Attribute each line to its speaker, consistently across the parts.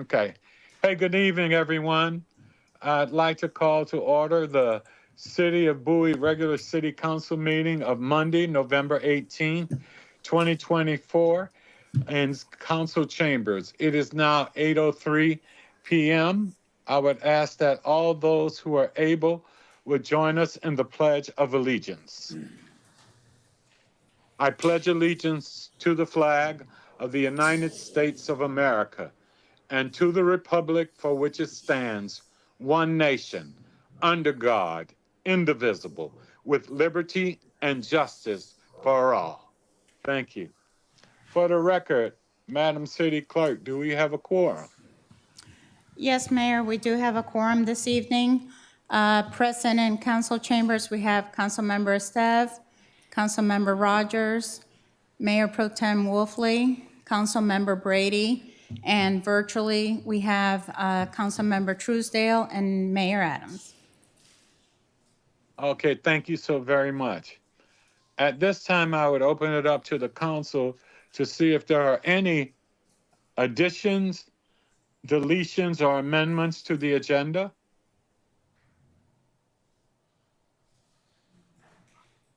Speaker 1: Okay. Hey, good evening, everyone. I'd like to call to order the City of Bowie regular City Council meeting of Monday, November 18th, 2024, in council chambers. It is now 8:03 p.m. I would ask that all those who are able would join us in the Pledge of Allegiance. I pledge allegiance to the flag of the United States of America and to the republic for which it stands, one nation, under God, indivisible, with liberty and justice for all. Thank you. For the record, Madam City Clerk, do we have a quorum?
Speaker 2: Yes, Mayor, we do have a quorum this evening. Present in council chambers, we have Councilmember Estev, Councilmember Rogers, Mayor Pro Tem Wolfley, Councilmember Brady, and virtually we have Councilmember Truesdale and Mayor Adams.
Speaker 1: Okay, thank you so very much. At this time, I would open it up to the council to see if there are any additions, deletions, or amendments to the agenda.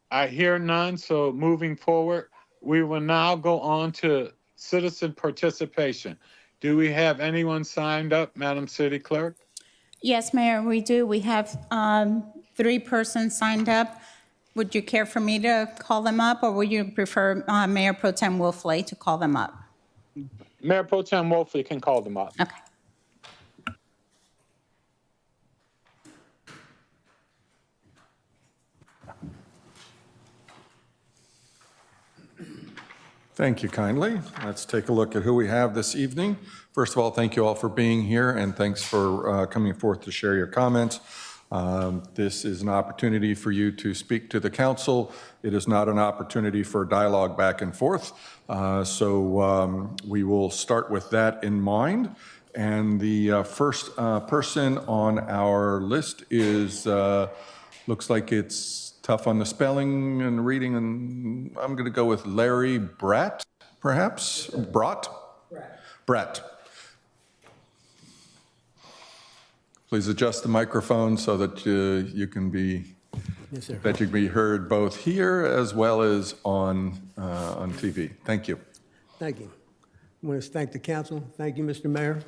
Speaker 1: I hear none, so moving forward, we will now go on to citizen participation. Do we have anyone signed up, Madam City Clerk?
Speaker 2: Yes, Mayor, we do. We have 3 persons signed up. Would you care for me to call them up, or would you prefer Mayor Pro Tem Wolfley to call them up?
Speaker 1: Mayor Pro Tem Wolfley can call them up.
Speaker 2: Okay.
Speaker 3: Thank you kindly. Let's take a look at who we have this evening. First of all, thank you all for being here, and thanks for coming forth to share your comments. This is an opportunity for you to speak to the council. It is not an opportunity for dialogue back and forth. So we will start with that in mind. And the first person on our list is, looks like it's tough on the spelling and reading, and I'm going to go with Larry Bratt, perhaps? Brott? Bratt. Please adjust the microphone so that you can be heard both here as well as on TV. Thank you.
Speaker 4: Thank you. I want to thank the council. Thank you, Mr. Mayor.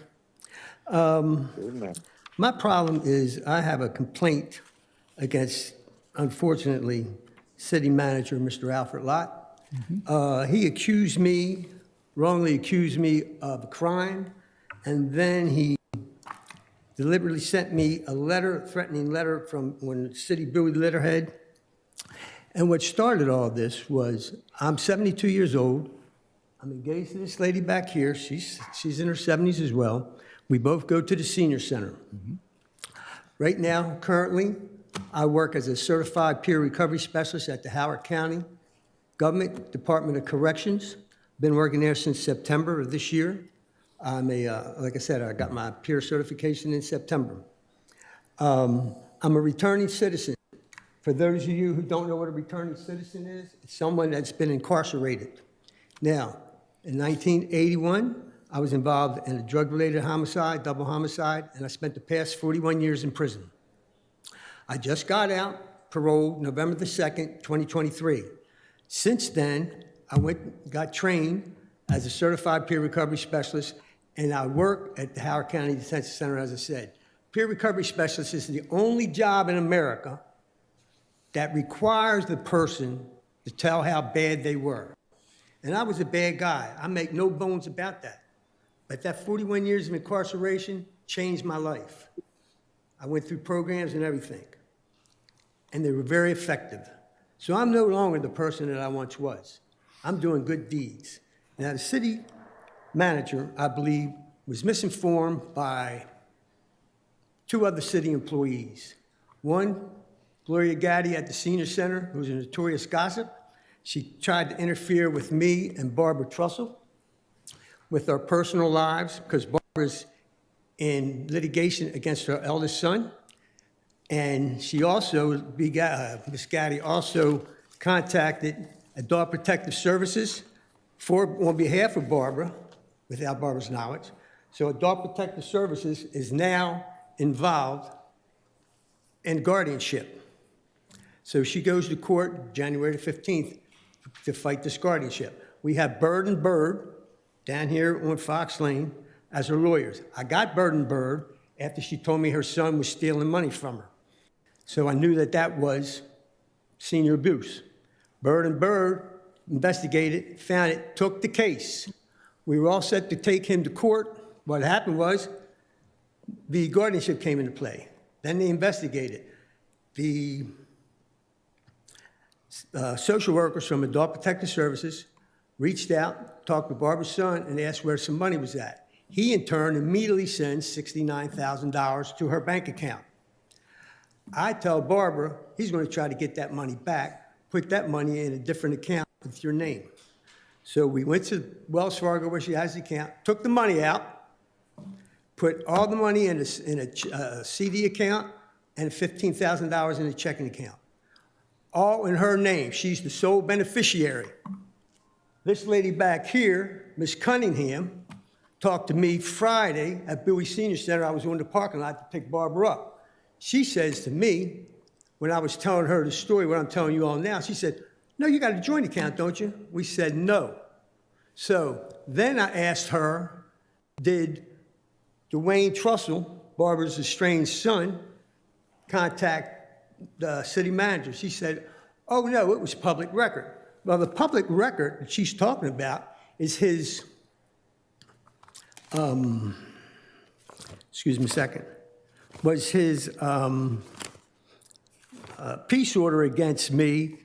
Speaker 4: My problem is I have a complaint against, unfortunately, city manager, Mr. Alfred Lott. He wrongly accused me of a crime, and then he deliberately sent me a letter, threatening letter from when City Bowie letterhead. And what started all this was, I'm 72 years old. I'm engaged to this lady back here. She's in her 70s as well. We both go to the senior center. Right now, currently, I work as a certified peer recovery specialist at the Howard County Government Department of Corrections. Been working there since September of this year. I'm like I said, I got my peer certification in September. I'm a returning citizen. For those of you who don't know what a returning citizen is, it's someone that's been incarcerated. Now, in 1981, I was involved in a drug-related homicide, double homicide, and I spent the past 41 years in prison. I just got out, paroled, November the 2nd, 2023. Since then, I got trained as a certified peer recovery specialist, and I work at the Howard County Detention Center, as I said. Peer recovery specialist is the only job in America that requires the person to tell how bad they were. And I was a bad guy. I make no bones about that. But that 41 years of incarceration changed my life. I went through programs and everything, and they were very effective. So I'm no longer the person that I once was. I'm doing good deeds. Now, the city manager, I believe, was misinformed by 2 other city employees. One, Gloria Gaddy at the senior center, who's a notorious gossip. She tried to interfere with me and Barbara Trussell with our personal lives, because Barbara's in litigation against her eldest son. And she also, Ms. Gaddy also contacted Adult Protective Services on behalf of Barbara, without Barbara's knowledge, So Adult Protective Services is now involved in guardianship. So she goes to court January the 15th to fight this guardianship. We have Bird and Bird down here on Fox Lane as her lawyers. I got Bird and Bird after she told me her son was stealing money from her. So I knew that that was senior abuse. Bird and Bird investigated, found it, took the case. We were all set to take him to court. What happened was the guardianship came into play. Then they investigated. The social workers from Adult Protective Services reached out, talked to Barbara's son, and asked where some money was at. He, in turn, immediately sends $69,000 to her bank account. I tell Barbara he's going to try to get that money back, put that money in a different account with your name. So we went to Wells Fargo where she has the account, took the money out, put all the money in a CD account and $15,000 in a checking account. All in her name. She's the sole beneficiary. This lady back here, Ms. Cunningham, talked to me Friday at Bowie Senior Center. I was on the parking lot to pick Barbara up. She says to me, when I was telling her the story, what I'm telling you all now, she said, no, you got a joint account, don't you? We said no. So then I asked her, did Dwayne Trussell, Barbara's estranged son, contact the city manager? She said, oh, no, it was public record. Well, the public record that she's talking about is his, excuse me a second, was his peace order against me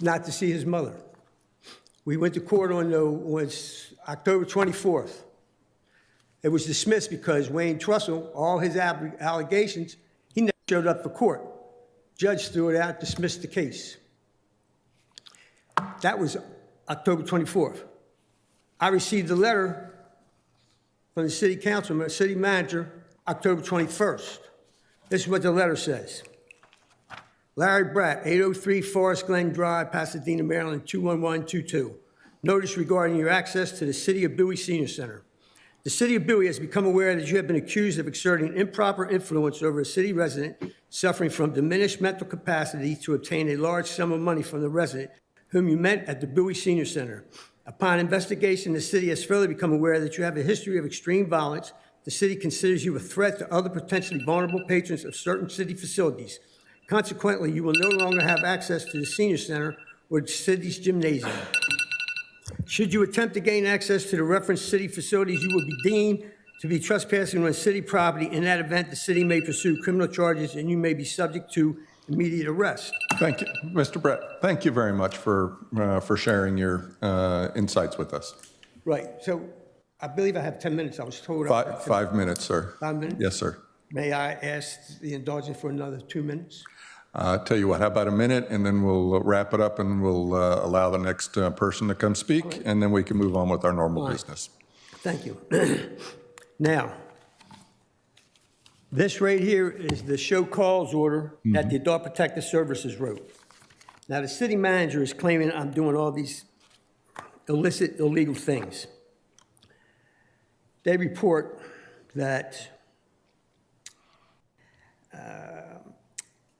Speaker 4: not to see his mother. We went to court on October 24th. It was dismissed because Wayne Trussell, all his allegations, he never showed up for court. Judge threw it out, dismissed the case. That was October 24th. I received a letter from the city councilman, city manager, October 21st. This is what the letter says. Larry Bratt, 803 Forest Glen Drive, Pasadena, Maryland, 21122. Notice regarding your access to the City of Bowie Senior Center. The City of Bowie has become aware that you have been accused of exerting improper influence over a city resident suffering from diminished mental capacity to obtain a large sum of money from the resident whom you met at the Bowie Senior Center. Upon investigation, the city has further become aware that you have a history of extreme violence. The city considers you a threat to other potentially vulnerable patrons of certain city facilities. Consequently, you will no longer have access to the senior center or the city's gymnasium. Should you attempt to gain access to the referenced city facilities, you will be deemed to be trespassing on city property. In that event, the city may pursue criminal charges and you may be subject to immediate arrest.
Speaker 3: Thank you, Mr. Brett. Thank you very much for sharing your insights with us.
Speaker 4: Right. So I believe I have 10 minutes. I was told.
Speaker 3: 5 minutes, sir.
Speaker 4: 5 minutes?
Speaker 3: Yes, sir.
Speaker 4: May I ask the indulgence for another 2 minutes?
Speaker 3: Tell you what, how about a minute, and then we'll wrap it up, and we'll allow the next person to come speak, right, and then we can move on with our normal business.
Speaker 4: Thank you. Now, this right here is the show cause order that the Adult Protective Services wrote. Now, the city manager is claiming I'm doing all these illicit, illegal things. They report that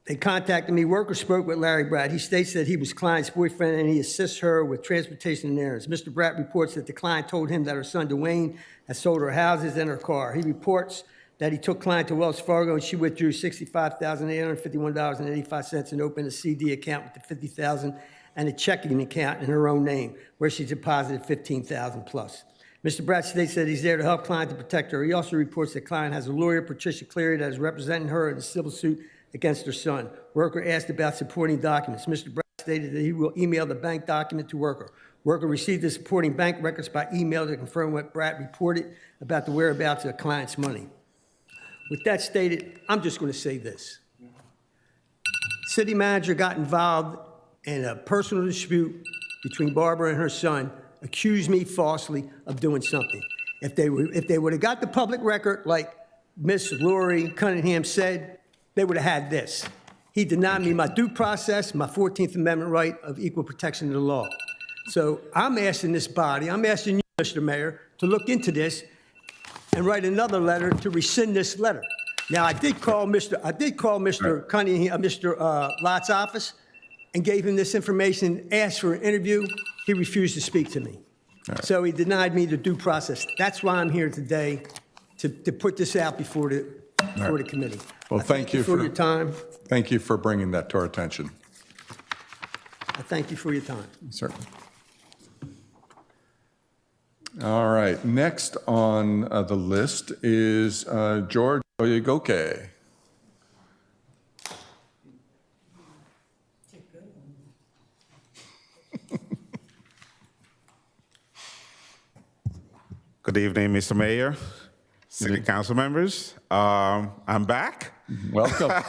Speaker 4: they contacted me. Worker spoke with Larry Bratt. He states that he was client's boyfriend and he assists her with transportation and errands. Mr. Bratt reports that the client told him that her son Dwayne has sold her houses and her car. He reports that he took client to Wells Fargo and she withdrew $65,851.85 and opened a CD account with the $50,000 and a checking account in her own name, where she deposited $15,000 plus. Mr. Bratt states that he's there to help client to protect her. He also reports that client has a lawyer, Patricia Cleary, that is representing her in a civil suit against her son. Worker asked about supporting documents. Mr. Bratt stated that he will email the bank document to Worker. Worker received the supporting bank records by email to confirm what Bratt reported about the whereabouts of the client's money. With that stated, I'm just going to say this. City manager got involved in a personal dispute between Barbara and her son, accused me falsely of doing something. If they would have got the public record like Miss Lori Cunningham said, they would have had this. He denied me my due process, my 14th Amendment right of equal protection of the law. So I'm asking this body, I'm asking you, Mr. Mayor, to look into this and write another letter to rescind this letter. Now, I did call Mr. Cunningham, Mr. Lott's office and gave him this information, asked for an interview. He refused to speak to me. So he denied me the due process. That's why I'm here today, to put this out before the committee.
Speaker 3: Well, thank you
Speaker 4: for your time.
Speaker 3: Thank you for bringing that to our attention.
Speaker 4: I thank you for your time.
Speaker 3: Certainly. All right, next on the list is George Oyegoke.
Speaker 5: Good evening, Mr. Mayor, City Council members. I'm back.
Speaker 3: Welcome.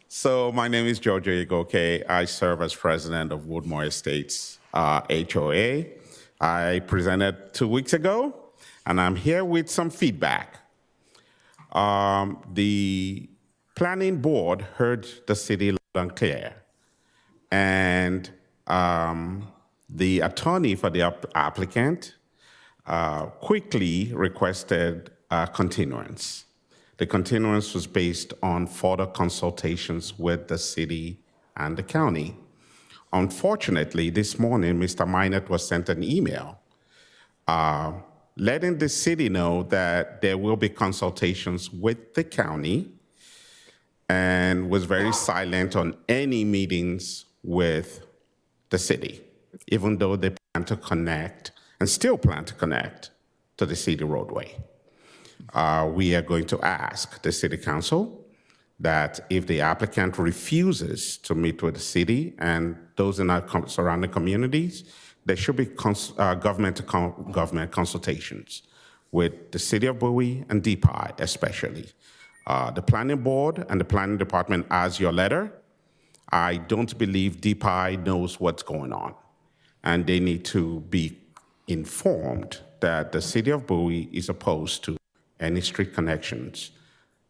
Speaker 5: So my name is George Oyegoke. I serve as president of Woodmore Estates HOA. I presented 2 weeks ago, and I'm here with some feedback. The planning board heard the city loud and clear, and the attorney for the applicant quickly requested continuance. The continuance was based on further consultations with the city and the county. Unfortunately, this morning, Mr. Minot was sent an email letting the city know that there will be consultations with the county, and was very silent on any meetings with the city, even though they plan to connect and still plan to connect to the city roadway. We are going to ask the city council that if the applicant refuses to meet with the city and those in our surrounding communities, there should be government consultations with the city of Bowie and DPI especially. The planning board and the planning department has your letter. I don't believe DPI knows what's going on, and they need to be informed that the city of Bowie is opposed to any street connections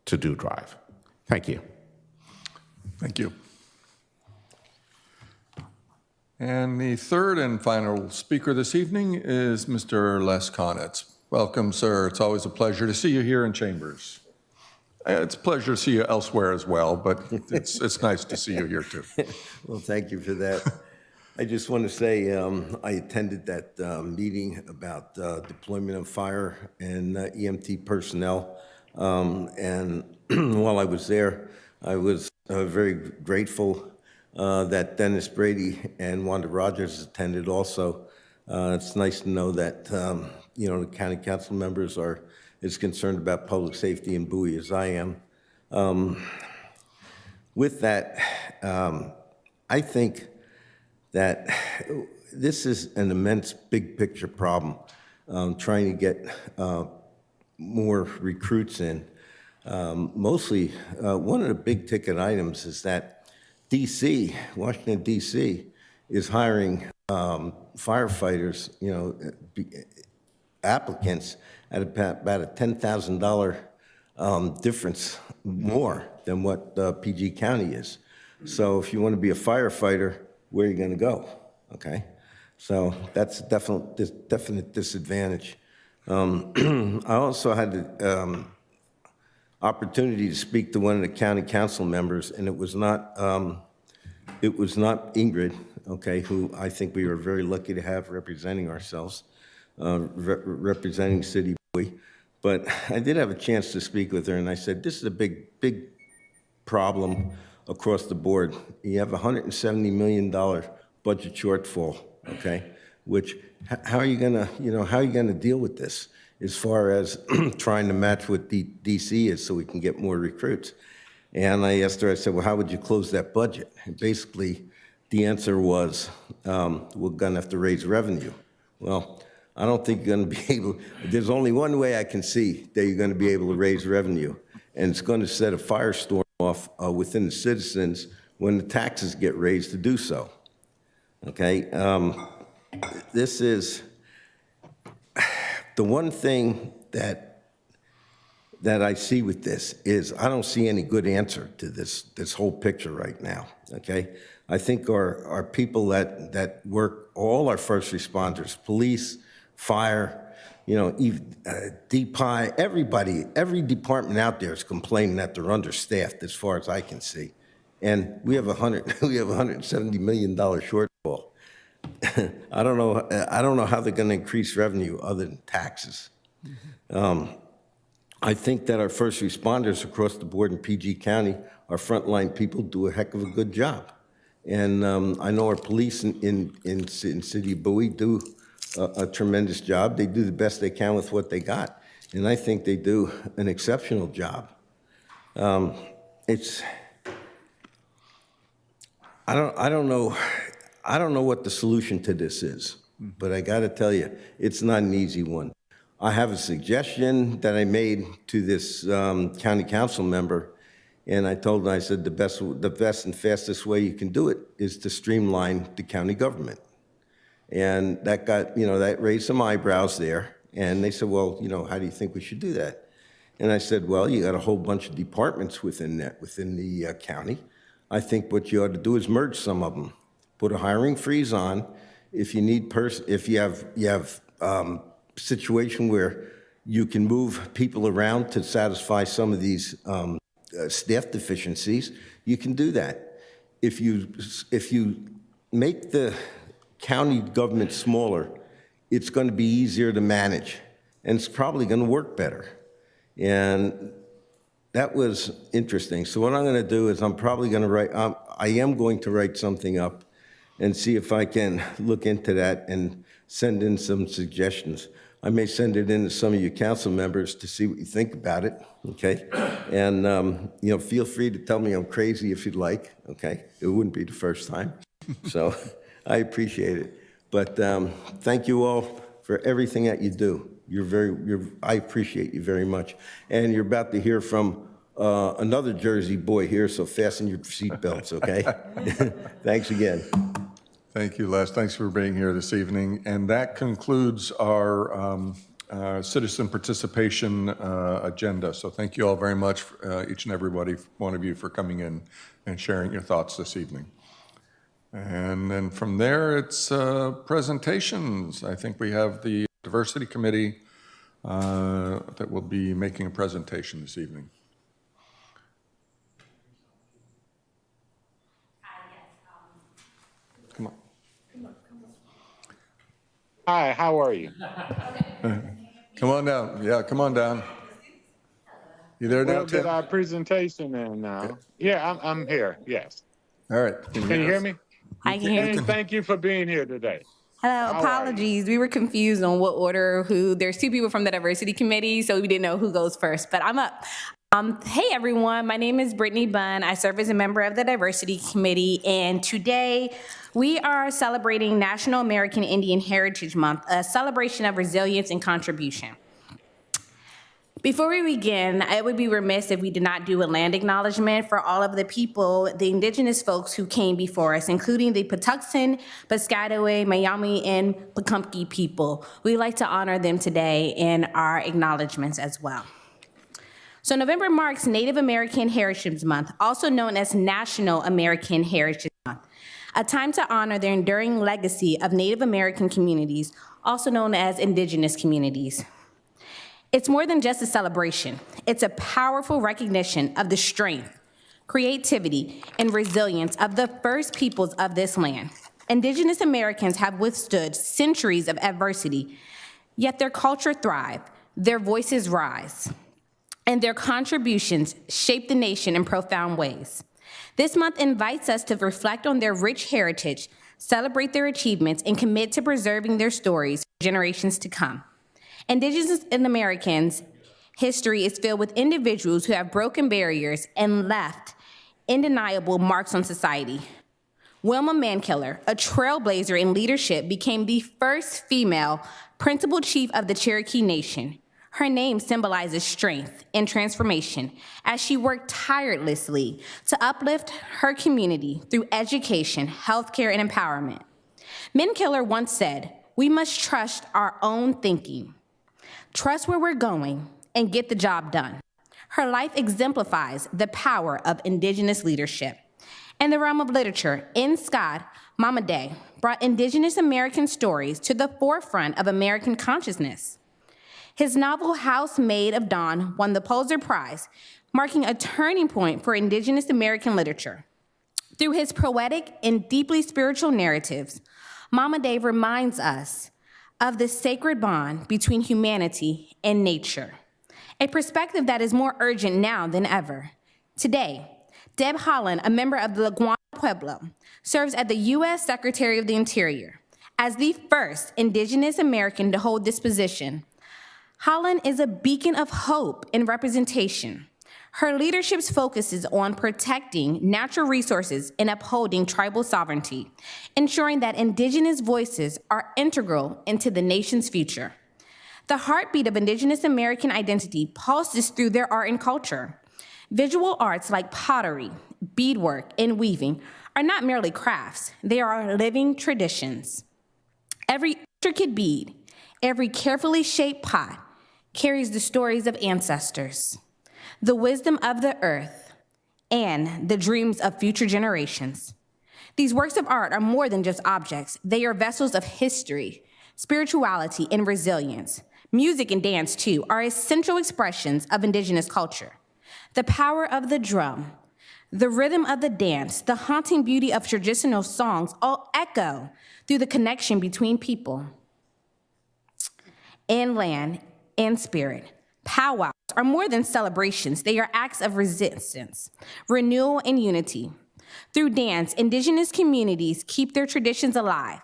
Speaker 5: to Do Drive. Thank you.
Speaker 3: Thank you. And the third and final speaker this evening is Mr. Les Konitz. Welcome, sir. It's always a pleasure to see you here in Chambers. It's a pleasure to see you elsewhere as well, but it's nice to see you here too.
Speaker 6: Well, thank you for that. I just want to say I attended that meeting about deployment of fire and EMT personnel. And while I was there, I was very grateful that Dennis Brady and Wanda Rogers attended also. It's nice to know that the county council members are as concerned about public safety in Bowie as I am. With that, I think that this is an immense big picture problem, trying to get more recruits in. Mostly, one of the big ticket items is that DC, Washington, DC, is hiring firefighters, applicants at about a $10,000 difference more than what PG County is. So if you want to be a firefighter, where are you going to go? Okay, so that's a definite disadvantage. I also had the opportunity to speak to one of the county council members, and it was not Ingrid, okay, who I think we were very lucky to have representing ourselves, representing City Bowie. But I did have a chance to speak with her, and I said, this is a big problem across the board. You have a $170 million budget shortfall, okay? Which, how are you gonna deal with this as far as trying to match what DC is so we can get more recruits? And I asked her, I said, well, how would you close that budget? And basically, the answer was, we're gonna have to raise revenue. Well, I don't think you're gonna be able, there's only one way I can see that you're gonna be able to raise revenue, and it's gonna set a firestorm off within the citizens when the taxes get raised to do so, okay? This is the one thing that I see with this is I don't see any good answer to this whole picture right now, okay? I think our people that work, all our first responders, police, fire, DPI, everybody, every department out there is complaining that they're understaffed as far as I can see. And we have $170 million shortfall. I don't know how they're going to increase revenue other than taxes. I think that our first responders across the board in PG County, our frontline people, do a heck of a good job. And I know our police in City of Bowie do a tremendous job. They do the best they can with what they got. And I think they do an exceptional job. I don't know what the solution to this is, but I got to tell you, it's not an easy one. I have a suggestion that I made to this county council member, and I told him, I said, the best and fastest way you can do it is to streamline the county government. And that got, that raised some eyebrows there. And they said, well, how do you think we should do that? And I said, well, you got a whole bunch of departments within the county. I think what you ought to do is merge some of them. Put a hiring freeze on. If you need if you have situation where you can move people around to satisfy some of these staff deficiencies, you can do that. If you make the county government smaller, it's going to be easier to manage, and it's probably going to work better. And that was interesting. So what I'm going to do is I'm probably going to write, I am going to write something up and see if I can look into that and send in some suggestions. I may send it in to some of you council members to see what you think about it, okay? And, feel free to tell me I'm crazy if you'd like, okay? It wouldn't be the first time. So I appreciate it. But thank you all for everything that you do. I appreciate you very much. And you're about to hear from another Jersey boy here, so fasten your seatbelts, okay? Thanks again.
Speaker 3: Thank you, Les. Thanks for being here this evening. And that concludes our citizen participation agenda. So thank you all very much, each and every one of you, for coming in and sharing your thoughts this evening. And then from there, it's presentations. I think we have the Diversity Committee that will be making a presentation this evening. Come on.
Speaker 1: Hi, how are you?
Speaker 3: Come on down. Yeah, come on down. You there now,
Speaker 1: We'll get
Speaker 3: Tim?
Speaker 1: our presentation in now. Yeah, I'm here, yes.
Speaker 3: All right.
Speaker 1: Can you hear me?
Speaker 7: I can hear you.
Speaker 1: And thank you for being here today.
Speaker 7: Hello,
Speaker 1: How are
Speaker 7: apologies. We were confused on what order, there's two people from the diversity committee, so we didn't know who goes first, but I'm up. Hey everyone, my name is Brittany Bunn. I serve as a member of the diversity committee, and today we are celebrating National American Indian Heritage Month, a celebration of resilience and contribution. Before we begin, I would be remiss if we did not do a land acknowledgement for all of the people, the indigenous folks who came before us, including the Patuxent, Piscataway, Miami, and Pacumpkey people. We'd like to honor them today in our acknowledgements as well. So November marks Native American Heritage Month, also known as National American Heritage Month, a time to honor the enduring legacy of Native American communities, also known as indigenous communities. It's more than just a celebration. It's a powerful recognition of the strength, creativity, and resilience of the first peoples of this land. Indigenous Americans have withstood centuries of adversity, yet their culture thrived, their voices rise, and their contributions shape the nation in profound ways. This month invites us to reflect on their rich heritage, celebrate their achievements, and commit to preserving their stories for generations to come. Indigenous Americans' history is filled with individuals who have broken barriers and left undeniable marks on society. Wilma Mankiller, a trailblazer in leadership, became the first female principal chief of the Cherokee Nation. Her name symbolizes strength and transformation as she worked tirelessly to uplift her community through education, healthcare, and empowerment. Mankiller once said, "We must trust our own thinking, trust where we're going, and get the job done." Her life exemplifies the power of indigenous leadership. In the realm of literature, N. Scott Momaday brought indigenous American stories to the forefront of American consciousness. His novel House Maid of Dawn won the Pulitzer Prize, marking a turning point for Indigenous American literature. Through his poetic and deeply spiritual narratives, Mama Dave reminds us of the sacred bond between humanity and nature, a perspective that is more urgent now than ever. Today, Deb Haaland, a member of the Guana Pueblo, serves as the U.S. Secretary of the Interior. As the first Indigenous American to hold this position, Haaland is a beacon of hope and representation. Her leadership focuses on protecting natural resources and upholding tribal sovereignty, ensuring that Indigenous voices are integral into the nation's future. The heartbeat of Indigenous American identity pulses through their art and culture. Visual arts like pottery, beadwork, and weaving are not merely crafts, they are living traditions. Every intricate bead, every carefully shaped pot carries the stories of ancestors, the wisdom of the earth, and the dreams of future generations. These works of art are more than just objects. They are vessels of history, spirituality, and resilience. Music and dance, too, are essential expressions of Indigenous culture. The power of the drum, the rhythm of the dance, the haunting beauty of traditional songs all echo through the connection between people and land and spirit. Powwows are more than celebrations. They are acts of resistance, renewal, and unity. Through dance, Indigenous communities keep their traditions alive,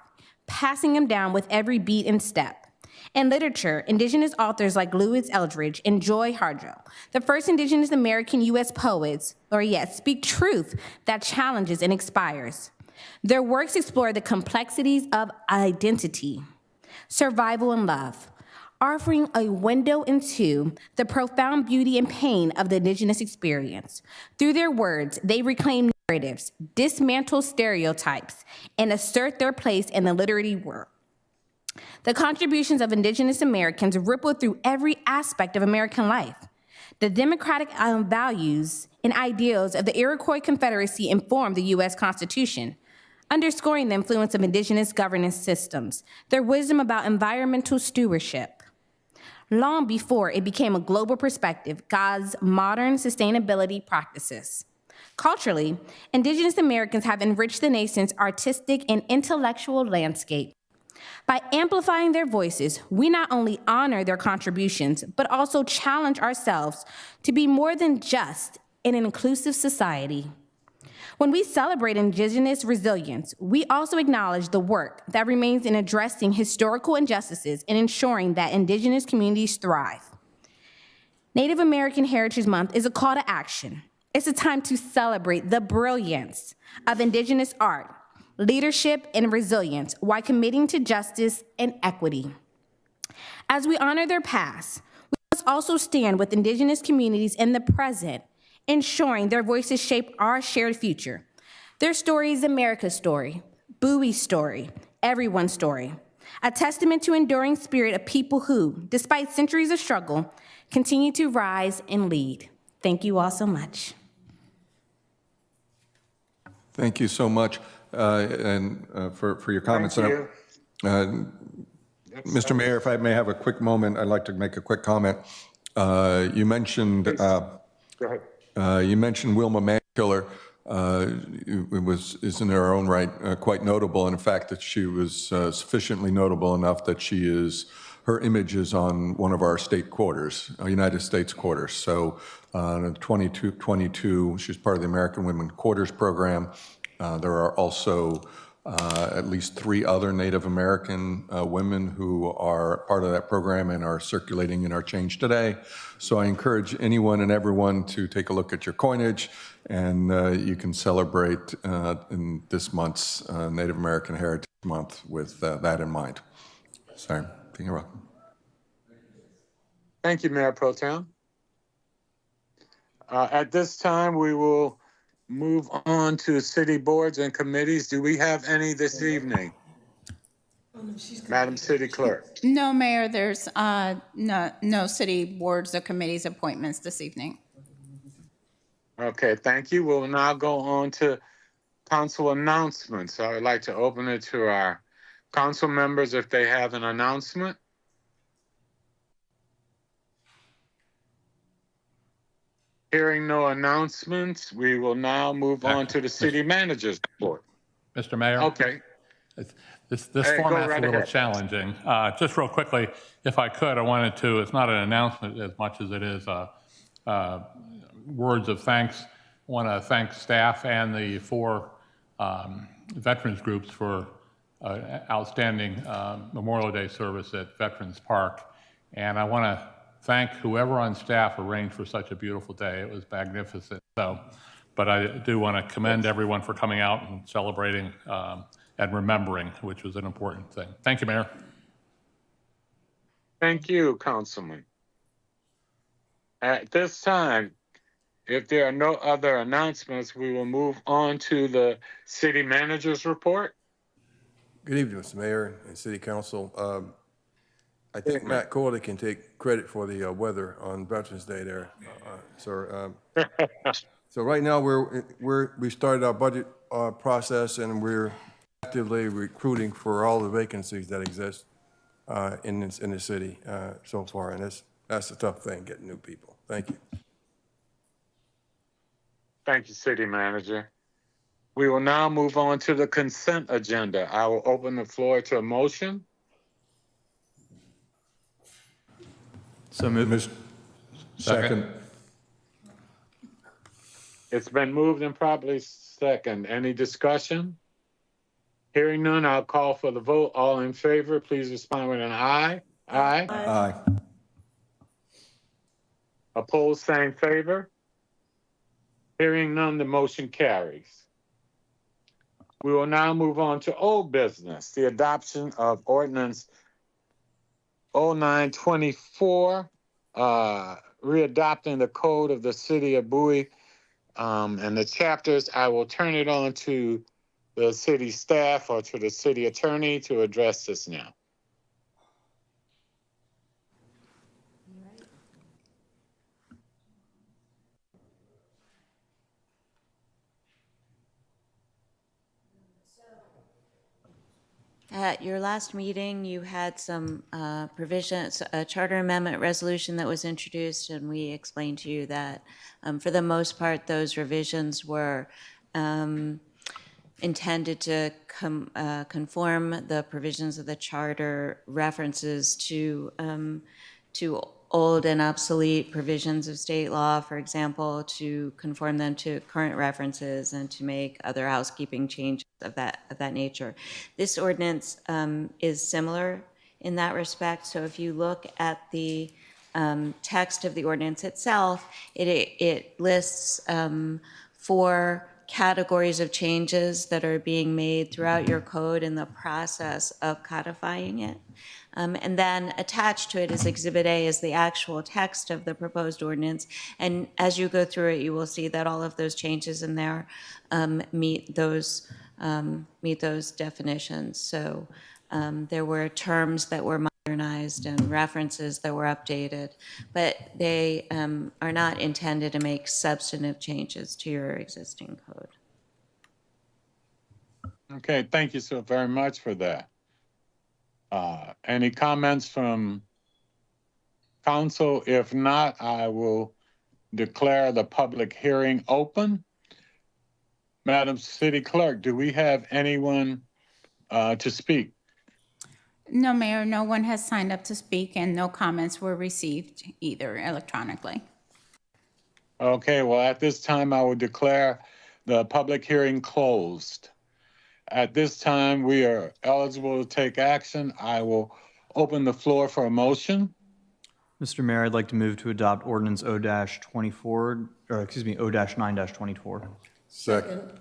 Speaker 7: passing them down with every beat and step. In literature, Indigenous authors like Louis Eldridge and Joy Harjo, the first Indigenous American U.S. poets, laureates, speak truth that challenges and inspires. Their works explore the complexities of identity, survival, and love, offering a window into the profound beauty and pain of the Indigenous experience. Through their words, they reclaim narratives, dismantle stereotypes, and assert their place in the literary world. The contributions of Indigenous Americans ripple through every aspect of American life. The democratic values and ideals of the Iroquois Confederacy inform the U.S. Constitution, underscoring the influence of Indigenous governance systems, their wisdom about environmental stewardship. Long before it became a global perspective, God's modern sustainability practices. Culturally, Indigenous Americans have enriched the nation's artistic and intellectual landscape. By amplifying their voices, we not only honor their contributions, but also challenge ourselves to be more than just an inclusive society. When we celebrate Indigenous resilience, we also acknowledge the work that remains in addressing historical injustices and ensuring that Indigenous communities thrive. Native American Heritage Month is a call to action. It's a time to celebrate the brilliance of Indigenous art, leadership, and resilience while committing to justice and equity. As we honor their past, we must also stand with Indigenous communities in the present, ensuring their voices shape our shared future. Their story is America's story, Bowie's story, everyone's story, a testament to enduring spirit of people who, despite centuries of struggle, continue to rise and lead. Thank you all so much.
Speaker 3: Thank you so much for your comments.
Speaker 1: Thank you.
Speaker 3: Mr. Mayor, if I may have a quick moment, I'd like to make a quick comment. You mentioned
Speaker 1: Go ahead.
Speaker 3: you mentioned Wilma Mankiller. Is in her own right quite notable, and in fact that she was sufficiently notable enough that her image is on one of our state quarters, United States quarters. So in 22, she's part of the American Women Quarters Program. There are also at least 3 other Native American women who are part of that program and are circulating in our Change Today. So I encourage anyone and everyone to take a look at your coinage, and you can celebrate in this month's Native American Heritage Month with that in mind. Sorry, you're welcome.
Speaker 1: Thank you, Mayor Pro Tem. At this time, we will move on to city boards and committees. Do we have any this evening? Madam City Clerk.
Speaker 2: No, Mayor, there's no city boards or committees appointments this evening.
Speaker 1: Okay, thank you. We'll now go on to council announcements. I would like to open it to our council members if they have an announcement. Hearing no announcements, we will now move on to the city manager's report.
Speaker 8: Mr. Mayor?
Speaker 1: Okay.
Speaker 8: This
Speaker 1: Hey, go
Speaker 8: format's
Speaker 1: right
Speaker 8: a little
Speaker 1: ahead.
Speaker 8: challenging. Just real quickly, if I could, I wanted to, it's not an announcement as much as it is words of thanks. I want to thank staff and the 4 veterans groups for outstanding Memorial Day service at Veterans Park. And I want to thank whoever on staff arranged for such a beautiful day. It was magnificent. But I do want to commend everyone for coming out and celebrating and remembering, which was an important thing. Thank you, Mayor.
Speaker 1: Thank you, Councilman. At this time, if there are no other announcements, we will move on to the city manager's report.
Speaker 9: Good evening, Mr. Mayor and City Council. I think Matt Corley can take credit for the weather on Veterans Day there, sir. So right now, we started our budget process, and we're actively recruiting for all the vacancies that exist in the city so far, and that's a tough thing, getting new people. Thank you.
Speaker 1: Thank you, city manager. We will now move on to the consent agenda. I will open the floor to a motion.
Speaker 3: So moved. Second.
Speaker 1: It's been moved and properly second. Any discussion? Hearing none, I'll call for the vote. All in favor, please respond with an aye. Aye.
Speaker 3: Aye.
Speaker 1: Opposed, same favor. Hearing none, the motion carries. We will now move on to old business, the adoption of ordinance 0924, readopting the code of the city of Bowie and the chapters. I will turn it on to the city staff or to the city attorney to address this now.
Speaker 10: At your last meeting, you had some provisions, a charter amendment resolution that was introduced, and we explained to you that for the most part, those revisions were intended to conform the provisions of the charter references to old and obsolete provisions of state law, for example, to conform them to current references and to make other housekeeping changes of that nature. This ordinance is similar in that respect. So if you look at the text of the ordinance itself, it lists 4 categories of changes that are being made throughout your code in the process of codifying it. And then attached to it is Exhibit A is the actual text of the proposed ordinance. And as you go through it, you will see that all of those changes in there meet those definitions. So there were terms that were modernized and references that were updated, but they are not intended to make substantive changes to your existing code.
Speaker 1: Okay, thank you so very much for that. Any comments from council? If not, I will declare the public hearing open. Madam City Clerk, do we have anyone to speak?
Speaker 2: No, Mayor, no one has signed up to speak and no comments were received either electronically.
Speaker 1: Okay, well, at this time, I will declare the public hearing closed. At this time, we are eligible to take action. I will open the floor for a motion.
Speaker 11: Mr. Mayor, I'd like to move to adopt ordinance O-9-24.
Speaker 9: Second.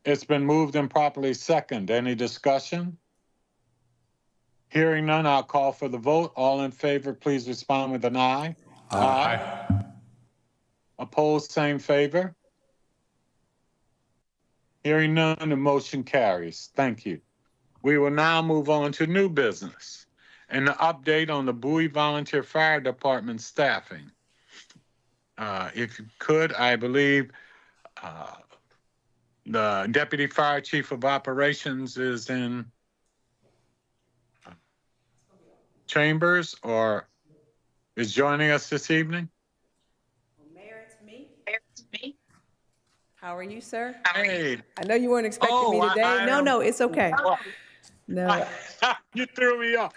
Speaker 1: It's been moved and properly second. Any discussion? Hearing none, I'll call for the vote. All in favor, please respond with an aye. Aye. Opposed, same favor. Hearing none, the motion carries. Thank you. We will now move on to new business and the update on the Bowie Volunteer Fire Department staffing. If you could, I believe the Deputy Fire Chief of Operations is in chambers or is joining us this evening.
Speaker 12: How are you, sir?
Speaker 1: Hey.
Speaker 12: I know you weren't expecting me
Speaker 1: Oh,
Speaker 12: today.
Speaker 1: I
Speaker 12: No,
Speaker 1: am-
Speaker 12: it's okay. No,
Speaker 1: You threw me off.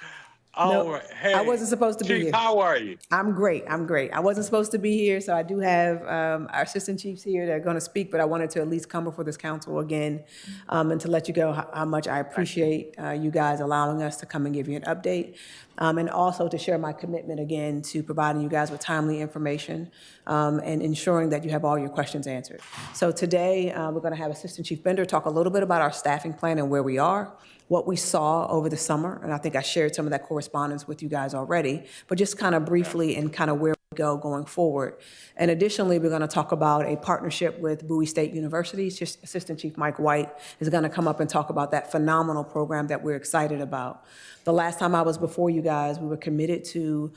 Speaker 12: no,
Speaker 1: Oh, hey.
Speaker 12: I wasn't supposed to be
Speaker 1: Chief,
Speaker 12: here.
Speaker 1: how are you?
Speaker 12: I'm great. I'm great. I wasn't supposed to be here, so I do have our assistant chiefs here that are going to speak, but I wanted to at least come before this council again and to let you know how much I appreciate you guys allowing us to come and give you an update, and also to share my commitment again to providing you guys with timely information and ensuring that you have all your questions answered. So today, we're going to have Assistant Chief Bender talk a little bit about our staffing plan and where we are, what we saw over the summer, and I think I shared some of that correspondence with you guys already, but just kind of briefly and kind of where we go going forward. And additionally, we're going to talk about a partnership with Bowie State University. Assistant Chief Mike White is going to come up and talk about that phenomenal program that we're excited about. The last time I was before you guys, we were committed to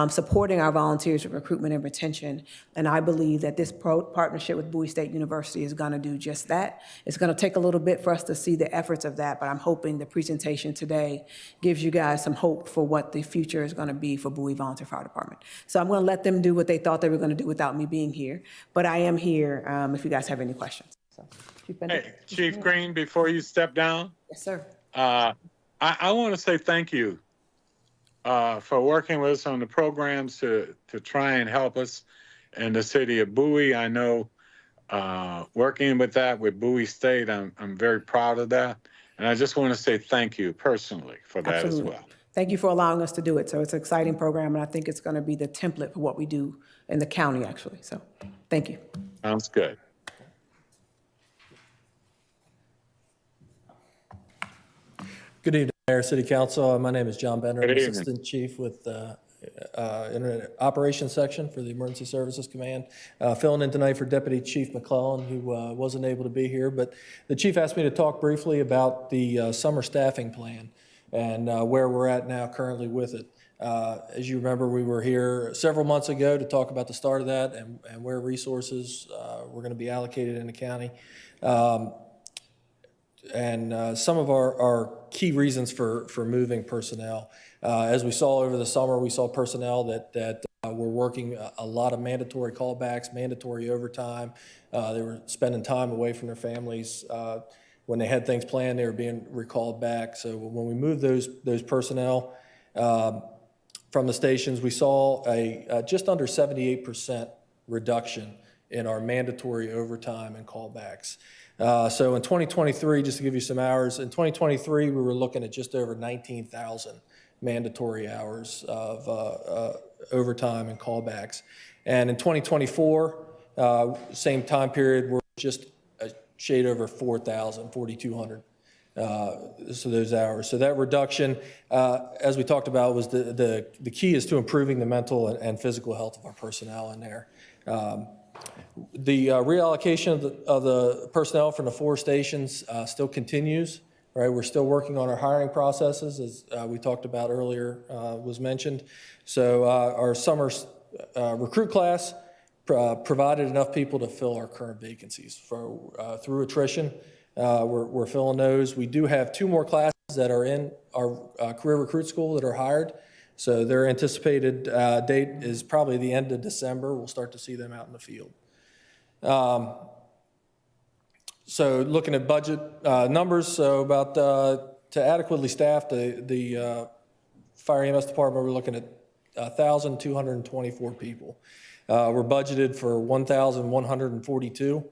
Speaker 12: supporting our volunteers with recruitment and retention, and I believe that this partnership with Bowie State University is going to do just that. It's going to take a little bit for us to see the efforts of that, but I'm hoping the presentation today gives you guys some hope for what the future is going to be for Bowie Volunteer Fire Department. So I'm going to let them do what they thought they were going to do without me being here, but I am here if you guys have any questions. So, Chief Bender.
Speaker 1: Hey, Chief Green, before you step down,
Speaker 12: Yes, sir.
Speaker 1: I want to say thank you for working with us on the programs to try and help us in the city of Bowie. I know working with that with Bowie State, I'm very proud of that. And I just want to say thank you personally for that
Speaker 12: Absolutely.
Speaker 1: as well.
Speaker 12: Thank you for allowing us to do it. So it's an exciting program, and I think it's going to be the template for what we do in the county, actually. So thank you.
Speaker 1: Sounds good.
Speaker 13: Good evening, Mayor, City Council. My name is John Bender. I'm
Speaker 1: Good evening.
Speaker 13: Assistant Chief with Internet Operations Section for the Emergency Services Command. Filling in tonight for Deputy Chief McClellan, who wasn't able to be here. But the chief asked me to talk briefly about the summer staffing plan and where we're at now currently with it. As you remember, we were here several months ago to talk about the start of that and where resources were going to be allocated in the county. And some of our key reasons for moving personnel. As we saw over the summer, we saw personnel that were working a lot of mandatory callbacks, mandatory overtime. They were spending time away from their families. When they had things planned, they were being recalled back. So when we moved those personnel from the stations, we saw a just under 78% reduction in our mandatory overtime and callbacks. So in 2023, just to give you some hours, in 2023, we were looking at just over 19,000 mandatory hours of overtime and callbacks. And in 2024, same time period, we're just a shade over 4,000, 4,200. So those hours. So that reduction, as we talked about, was the key is to improving the mental and physical health of our personnel in there. The reallocation of the personnel from the 4 stations still continues, right? We're still working on our hiring processes, as we talked about earlier, was mentioned. So our summer recruit class provided enough people to fill our current vacancies. Through attrition, we're filling those. We do have 2 more classes that are in our career recruit school that are hired. So their anticipated date is probably the end of December. We'll start to see them out in the field. So looking at budget numbers, so about to adequately staff the fire EMS department, we're looking at 1,224 people. We're budgeted for 1,142.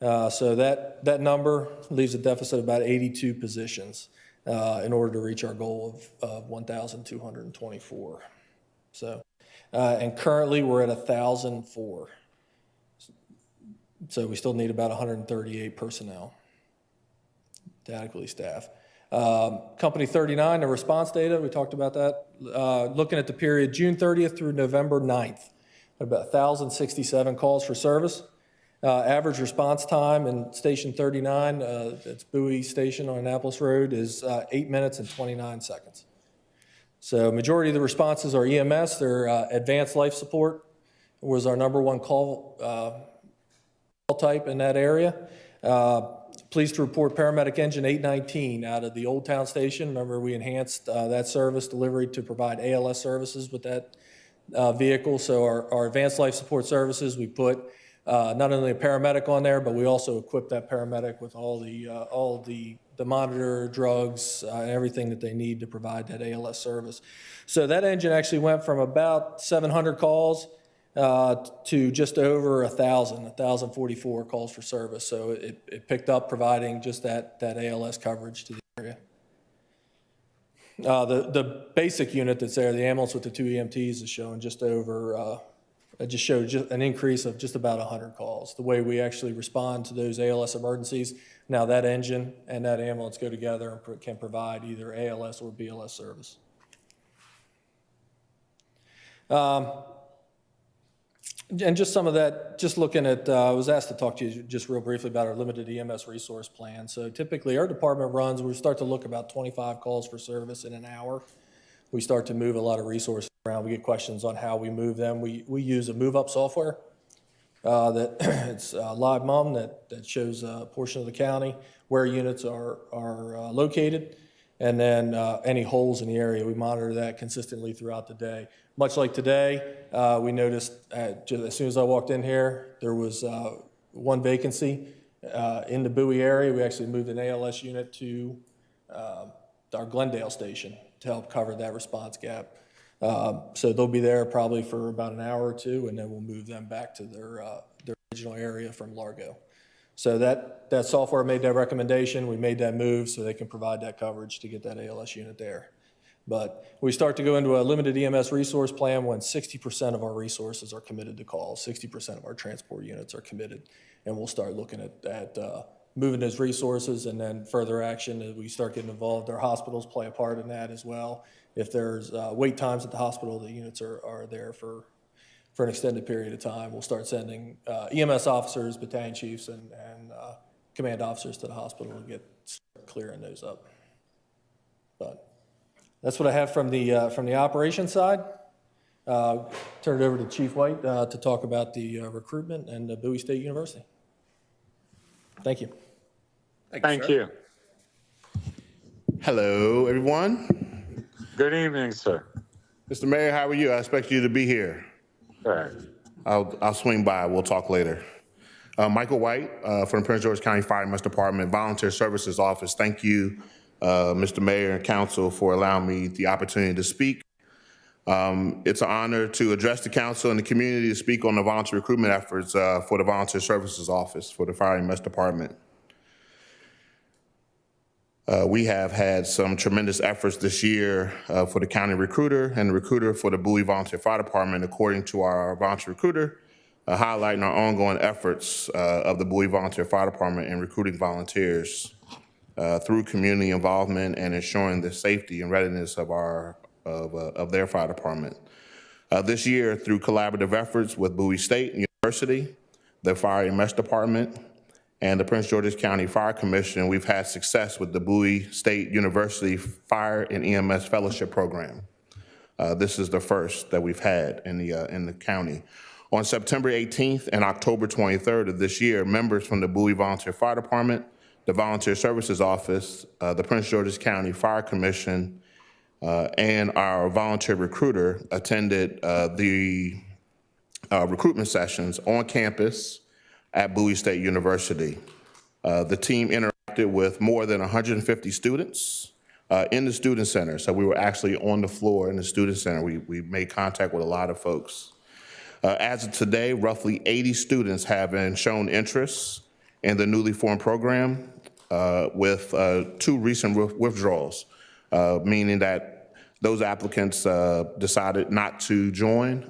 Speaker 13: So that number leaves a deficit of about 82 positions in order to reach our goal of 1,224. So, and currently we're at 1,004. So we still need about 138 personnel to adequately staff. Company 39, the response data, we talked about that. Looking at the period June 30th through November 9th, about 1,067 calls for service. Average response time in Station 39, it's Bowie Station on Annapolis Road, is 8 minutes and 29 seconds. So majority of the responses are EMS. They're advanced life support was our #1 call type in that area. Pleased to report paramedic engine 819 out of the Old Town Station. Remember, we enhanced that service delivery to provide ALS services with that vehicle. So our advanced life support services, we put not only a paramedic on there, but we also equip that paramedic with all the monitor, drugs, and everything that they need to provide that ALS service. So that engine actually went from about 700 calls to just over 1,044 calls for service. So it picked up providing just that ALS coverage to the area. The basic unit that's there, the ambulance with the 2 EMTs, is showing just over, it just showed just an increase of just about 100 calls. The way we actually respond to those ALS emergencies, now that engine and that ambulance go together and can provide either ALS or BLS service. And just some of that, just looking at, I was asked to talk to you just real briefly about our limited EMS resource plan. So typically our department runs, we start to look about 25 calls for service in an hour. We start to move a lot of resources around. We get questions on how we move them. We use a move up software that it's Live Mom that shows a portion of the county where units are located. And then any holes in the area, we monitor that consistently throughout the day. Much like today, we noticed just as soon as I walked in here, there was one vacancy in the Bowie area. We actually moved an ALS unit to our Glendale station to help cover that response gap. So they'll be there probably for about an hour or two, and then we'll move them back to their original area from Largo. So that software made that recommendation. We made that move so they can provide that coverage to get that ALS unit there. But we start to go into a limited EMS resource plan when 60% of our resources are committed to calls, 60% of our transport units are committed. And we'll start looking at moving those resources, and then further action as we start getting involved. Our hospitals play a part in that as well. If there's wait times at the hospital, the units are there for an extended period of time. We'll start sending EMS officers, battalion chiefs, and command officers to the hospital and get clearing those up. But that's what I have from the operations side. Turn it over to Chief White to talk about the recruitment and the Bowie State University. Thank you.
Speaker 1: Thank you.
Speaker 14: Hello, everyone.
Speaker 1: Good evening, sir.
Speaker 14: Mr. Mayor, how are you? I expect you to be here.
Speaker 1: All right.
Speaker 14: I'll swing by. We'll talk later. Michael White from the Prince George County Fireman's Department, Volunteer Services Office. Thank you, Mr. Mayor and Council, for allowing me the opportunity to speak. It's an honor to address the council and the community to speak on the volunteer recruitment efforts for the Volunteer Services Office for the Fire and EMS Department. We have had some tremendous efforts this year for the county recruiter and the recruiter for the Bowie Volunteer Fire Department, according to our volunteer recruiter, highlighting our ongoing efforts of the Bowie Volunteer Fire Department in recruiting volunteers through community involvement and ensuring the safety and readiness of their fire department. This year, through collaborative efforts with Bowie State University, the Fire and EMS Department, and the Prince George's County Fire Commission, we've had success with the Bowie State University Fire and EMS Fellowship Program. This is the first that we've had in the county. On September 18th and October 23rd of this year, members from the Bowie Volunteer Fire Department, the Volunteer Services Office, the Prince George's County Fire Commission, and our volunteer recruiter attended the recruitment sessions on campus at Bowie State University. The team interacted with more than 150 students in the student center. So we were actually on the floor in the student center. We made contact with a lot of folks. As of today, roughly 80 students have been shown interest in the newly formed program with 2 recent withdrawals, meaning that those applicants decided not to join.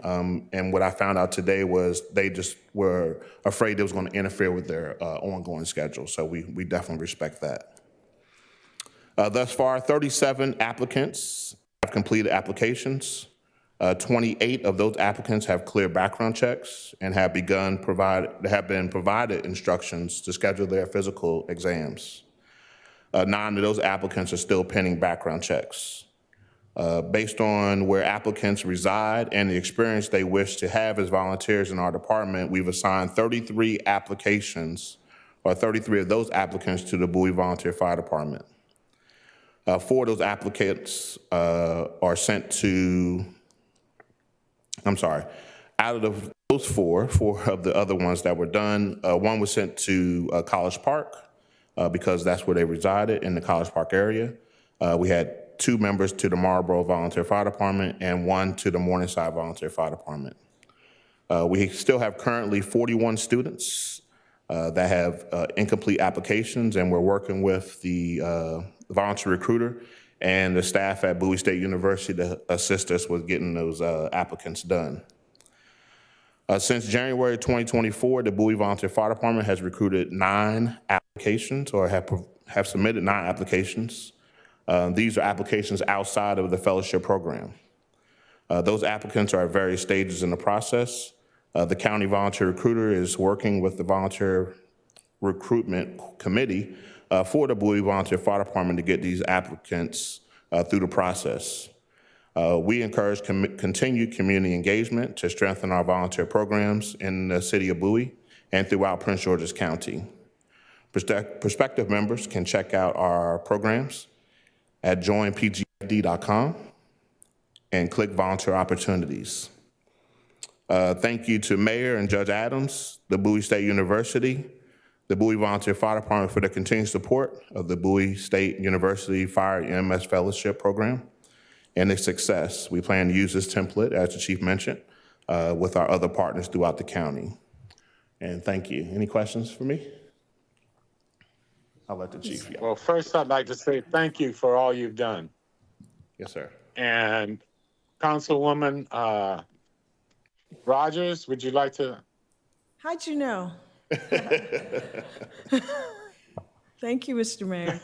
Speaker 14: And what I found out today was they just were afraid it was going to interfere with their ongoing schedule. So we definitely respect that. Thus far, 37 applicants have completed applications. 28 of those applicants have clear background checks and have been provided instructions to schedule their physical exams. 9 of those applicants are still pending background checks. Based on where applicants reside and the experience they wish to have as volunteers in our department, we've assigned 33 applications, or 33 of those applicants, to the Bowie Volunteer Fire Department. 4 of those applicants are sent to, out of those those four of the other ones that were done, one was sent to College Park because that's where they resided, in the College Park area. We had 2 members to the Marlboro Volunteer Fire Department and 1 to the Morningside Volunteer Fire Department. We still have currently 41 students that have incomplete applications, and we're working with the volunteer recruiter and the staff at Bowie State University to assist us with getting those applicants done. Since January 2024, the Bowie Volunteer Fire Department has recruited 9 applications, or have submitted 9 applications. These are applications outside of the fellowship program. Those applicants are at various stages in the process. The county volunteer recruiter is working with the volunteer recruitment committee for the Bowie Volunteer Fire Department to get these applicants through the process. We encourage continued community engagement to strengthen our volunteer programs in the city of Bowie and throughout Prince George's County. Prospective members can check out our programs at joinpgfd.com and click volunteer opportunities. Thank you to Mayor and Judge Adams, the Bowie State University, the Bowie Volunteer Fire Department for their continued support of the Bowie State University Fire EMS Fellowship Program and its success. We plan to use this template, as the Chief mentioned, with our other partners throughout the county. And thank you. Any questions for me? I'll let the Chief yell.
Speaker 1: Well, first I'd like to say thank you for all you've done.
Speaker 14: Yes, sir.
Speaker 1: And Councilwoman Rogers, would you like to?
Speaker 15: How'd you know? Thank you, Mr. Mayor,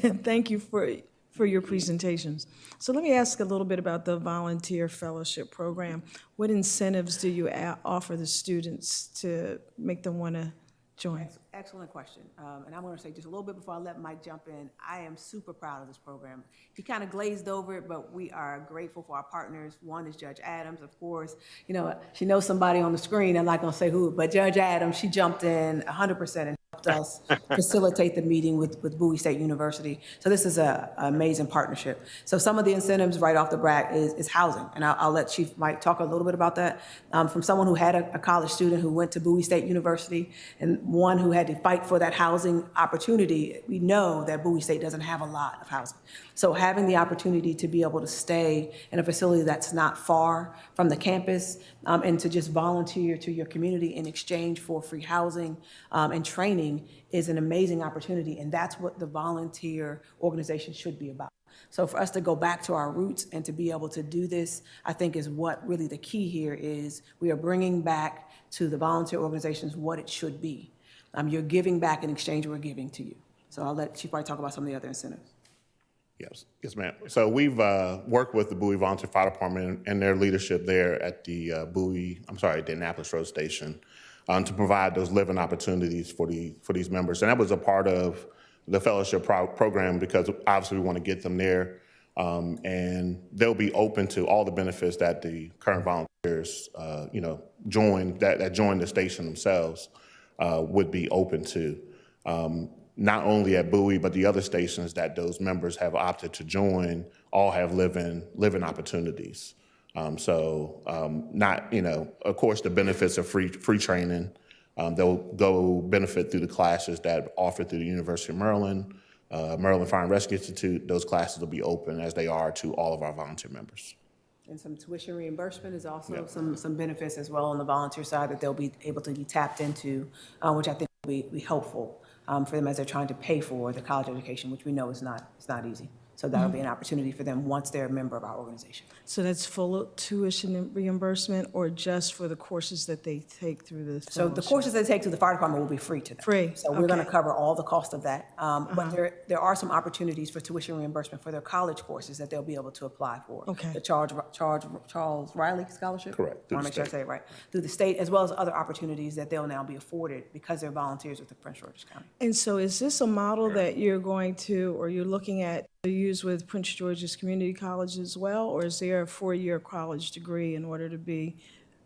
Speaker 15: and thank you for your presentations. So let me ask a little bit about the Volunteer Fellowship Program. What incentives do you offer the students to make them want to join?
Speaker 12: Excellent question. And I'm going to say just a little bit before I let Mike jump in, I am super proud of this program. He kind of glazed over it, but we are grateful for our partners. One is Judge Adams, of course. You know, she knows somebody on the screen. I'm not going to say who, but Judge Adams, she jumped in 100% and helped us facilitate the meeting with Bowie State University. So this is an amazing partnership. So some of the incentives right off the bat is housing. And I'll let Chief Mike talk a little bit about that. From someone who had a college student who went to Bowie State University and one who had to fight for that housing opportunity, we know that Bowie State doesn't have a lot of housing. So having the opportunity to be able to stay in a facility that's not far from the campus and to just volunteer to your community in exchange for free housing and training is an amazing opportunity. And that's what the volunteer organization should be about. So for us to go back to our roots and to be able to do this, I think is what really the key here is. We are bringing back to the volunteer organizations what it should be. You're giving back in exchange we're giving to you. So I'll let Chief White talk about some of the other incentives.
Speaker 14: Yes, ma'am. So we've worked with the Bowie Volunteer Fire Department and their leadership there at the the Annapolis Road Station to provide those living opportunities for these members. And that was a part of the fellowship program because obviously we want to get them there and they'll be open to all the benefits that the current volunteers, join the station themselves would be open to. Not only at Bowie, but the other stations that those members have opted to join all have living opportunities. Of course, the benefits of free training. They'll go benefit through the classes that are offered through the University of Maryland, Maryland Fire and Rescue Institute. Those classes will be open as they are to all of our volunteer members.
Speaker 12: And some tuition reimbursement is also some benefits as well on the volunteer side that they'll be able to be tapped into, which I think will be helpful for them as they're trying to pay for the college education, which we know is not easy. So that'll be an opportunity for them once they're a member of our organization.
Speaker 15: So that's full tuition reimbursement or just for the courses that they take through the fellowship?
Speaker 12: So the courses they take through the fire department will be free to them.
Speaker 15: Free,
Speaker 12: So we're going to cover all the cost of that. But there are some opportunities for tuition reimbursement for their college courses that they'll be able to apply for.
Speaker 15: Okay.
Speaker 12: The Charles Riley Scholarship?
Speaker 14: Correct.
Speaker 12: I want to make sure I say it right. Through the state, as well as other opportunities that they'll now be afforded because they're volunteers with the Prince George's County.
Speaker 15: And so is this a model that you're going to, or you're looking at to use with Prince George's Community College as well, or is there a 4-year college degree in order to be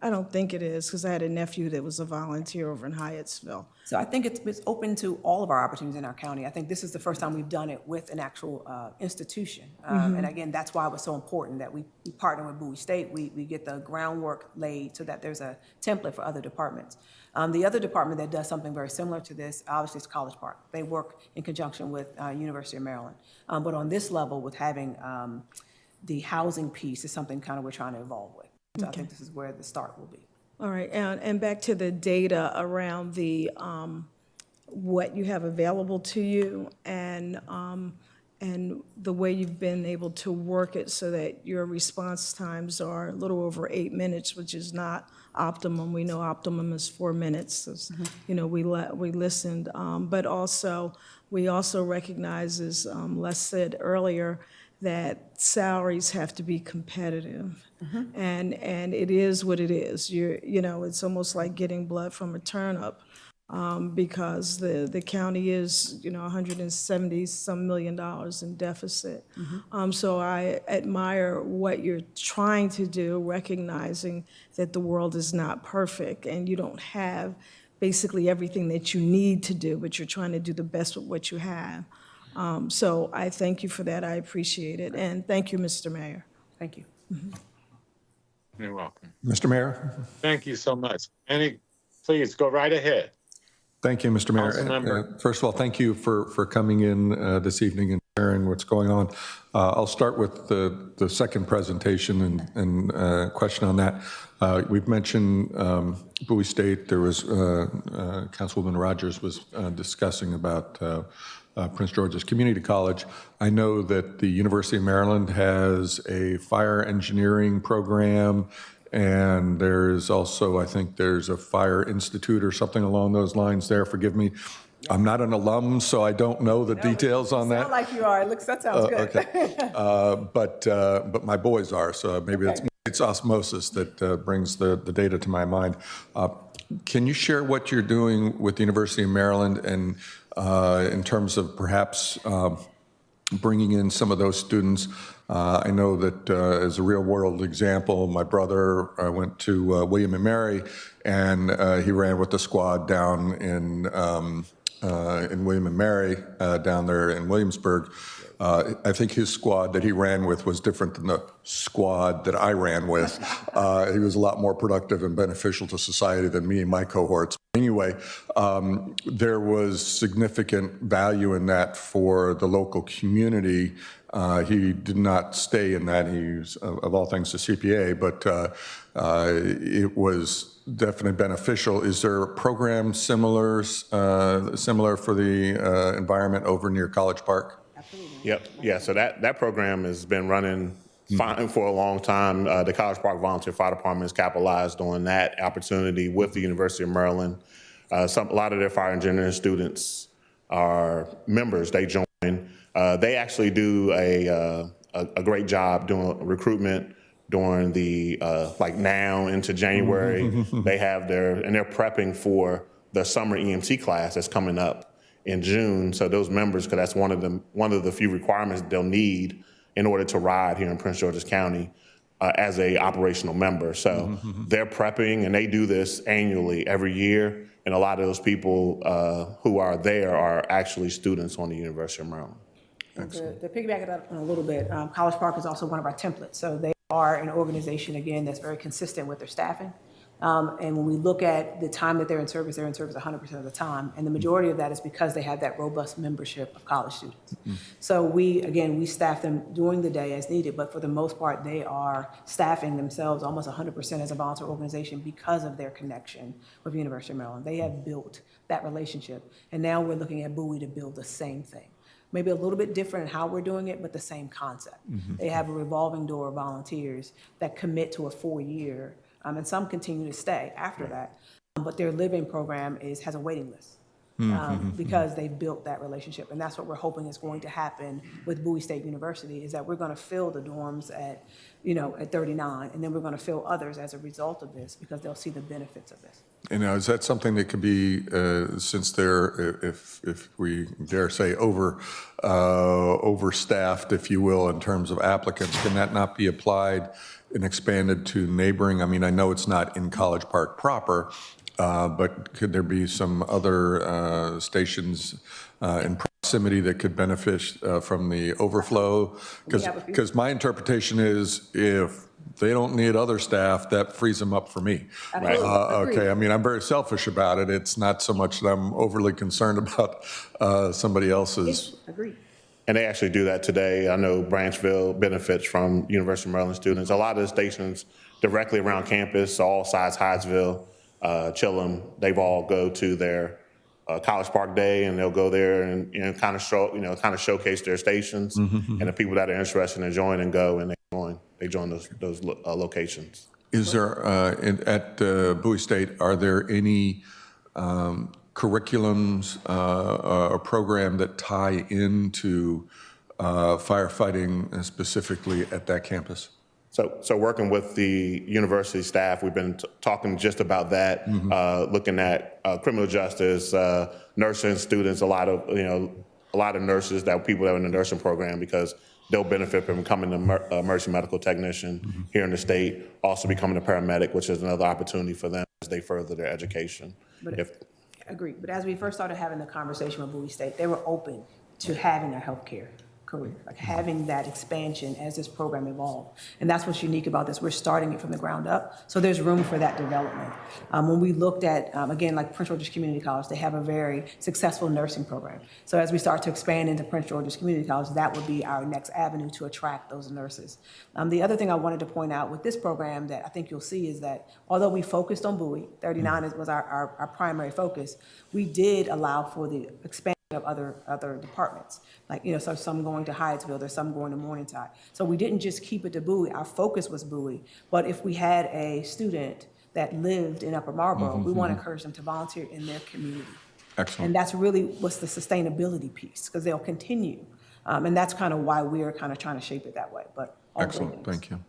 Speaker 15: I don't think it is, because I had a nephew that was a volunteer over in Hyattsville.
Speaker 12: So I think it's open to all of our opportunities in our county. I think this is the first time we've done it with an actual institution. And again, that's why it was so important that we partner with Bowie State. We get the groundwork laid so that there's a template for other departments. The other department that does something very similar to this, obviously, is College Park. They work in conjunction with University of Maryland. But on this level, with having the housing piece is something kind of we're trying to evolve with. So I think this is where the start will be.
Speaker 15: All right, and back to the data around the, what you have available to you and the way you've been able to work it so that your response times are a little over 8 minutes, which is not optimum. We know optimum is 4 minutes. You know, we listened, but also, we also recognize, as Les said earlier, that salaries have to be competitive. And it is what it is. You know, it's almost like getting blood from a turnip, because the county is, you know, $170-some million in deficit. So I admire what you're trying to do, recognizing that the world is not perfect and you don't have basically everything that you need to do, but you're trying to do the best with what you have. So I thank you for that. I appreciate it. And thank you, Mr. Mayor.
Speaker 12: Thank you.
Speaker 1: You're welcome.
Speaker 3: Mr. Mayor?
Speaker 1: Thank you so much. Please go right ahead.
Speaker 3: Thank you, Mr. Mayor.
Speaker 1: Councilmember.
Speaker 3: First of all, thank you for coming in this evening and sharing what's going on. I'll start with the second presentation and question on that. We've mentioned Bowie State. There was Councilwoman Rogers was discussing about Prince George's Community College. I know that the University of Maryland has a fire engineering program, and there's also, I think there's a fire institute or something along those lines there. Forgive me. I'm not an alum, so I don't know the details on that.
Speaker 12: Sound like you are. That sounds good.
Speaker 3: Okay. But my boys are, so maybe it's osmosis that brings the data to my mind. Can you share what you're doing with the University of Maryland and in terms of perhaps bringing in some of those students? I know that as a real-world example, my brother went to William and Mary, and he ran with the squad down in William and Mary down there in Williamsburg. I think his squad that he ran with was different than the squad that I ran with. He was a lot more productive and beneficial to society than me and my cohorts. Anyway, there was significant value in that for the local community. He did not stay in that. He's, of all things, a CPA, but it was definitely beneficial. Is there a program similar for the environment over near College Park?
Speaker 14: Yep. Yeah. So that program has been running fine for a long time. The College Park Volunteer Fire Department has capitalized on that opportunity with the University of Maryland. A lot of their fire engineering students are members. They join. They actually do a great job doing recruitment during the like now into January. They have they're prepping for the summer EMT class that's coming up in June. So those members, because that's one of the few requirements they'll need in order to ride here in Prince George's County as a operational member. So they're prepping, and they do this annually every year. And a lot of those people who are there are actually students on the University of Maryland.
Speaker 12: To piggyback it up a little bit, College Park is also one of our templates. So they are an organization, again, that's very consistent with their staffing. And when we look at the time that they're in service 100% of the time. And the majority of that is because they have that robust membership of college students. So we staff them during the day as needed, but for the most part, they are staffing themselves almost 100% as a volunteer organization because of their connection with the University of Maryland. They have built that relationship. And now we're looking at Bowie to build the same thing. Maybe a little bit different in how we're doing it, but the same concept. They have a revolving door of volunteers that commit to a 4-year, and some continue to stay after that. But their living program has a waiting list. because they've built that relationship. And that's what we're hoping is going to happen with Bowie State University, is that we're going to fill the dorms at, at 39, and then we're going to fill others as a result of this because they'll see the benefits of this.
Speaker 3: And now, is that something that could be, since they're, if we dare say, overstaffed, if you will, in terms of applicants, can that not be applied and expanded to neighboring? I mean, I know it's not in College Park proper, but could there be some other stations in proximity that could benefit from the overflow? Because my interpretation is if they don't need other staff, that frees them up for me. Okay, I mean, I'm very selfish about it. It's not so much that I'm overly concerned about somebody else's.
Speaker 12: Agreed.
Speaker 14: And they actually do that today. I know Branchville benefits from University of Maryland students. A lot of the stations directly around campus, all sides, Hyattsville, Chillum, they've all go to their College Park Day, and they'll go there and kind of showcase their stations, and the people that are interested in join and go, and they join those locations.
Speaker 3: Is there at Bowie State? Are there any curriculums or program that tie into firefighting specifically at that campus?
Speaker 14: So working with the university staff, we've been talking just about that, looking at criminal justice, nursing students, a lot of nurses, people that are in the nursing program, because they'll benefit from becoming an emergency medical technician here in the state, also becoming a paramedic, which is another opportunity for them as they further their education.
Speaker 12: Agreed. But as we first started having the conversation with Bowie State, they were open to having a healthcare career, like having that expansion as this program evolved. And that's what's unique about this. We're starting it from the ground up, so there's room for that development. When we looked at, again, like Prince George's Community College, they have a very successful nursing program. So as we start to expand into Prince George's Community College, that would be our next avenue to attract those nurses. The other thing I wanted to point out with this program that I think you'll see is that although we focused on Bowie, 39 was our primary focus, we did allow for the expansion of other departments. Like, so some going to Hyattsville, there's some going to Morningside. So we didn't just keep it to Bowie. Our focus was Bowie. But if we had a student that lived in Upper Marlboro, we want to encourage them to volunteer in their community.
Speaker 3: Excellent.
Speaker 12: And that's really what's the sustainability piece, because they'll continue. And that's kind of why we're kind of trying to shape it that way. But
Speaker 3: excellent, thank you.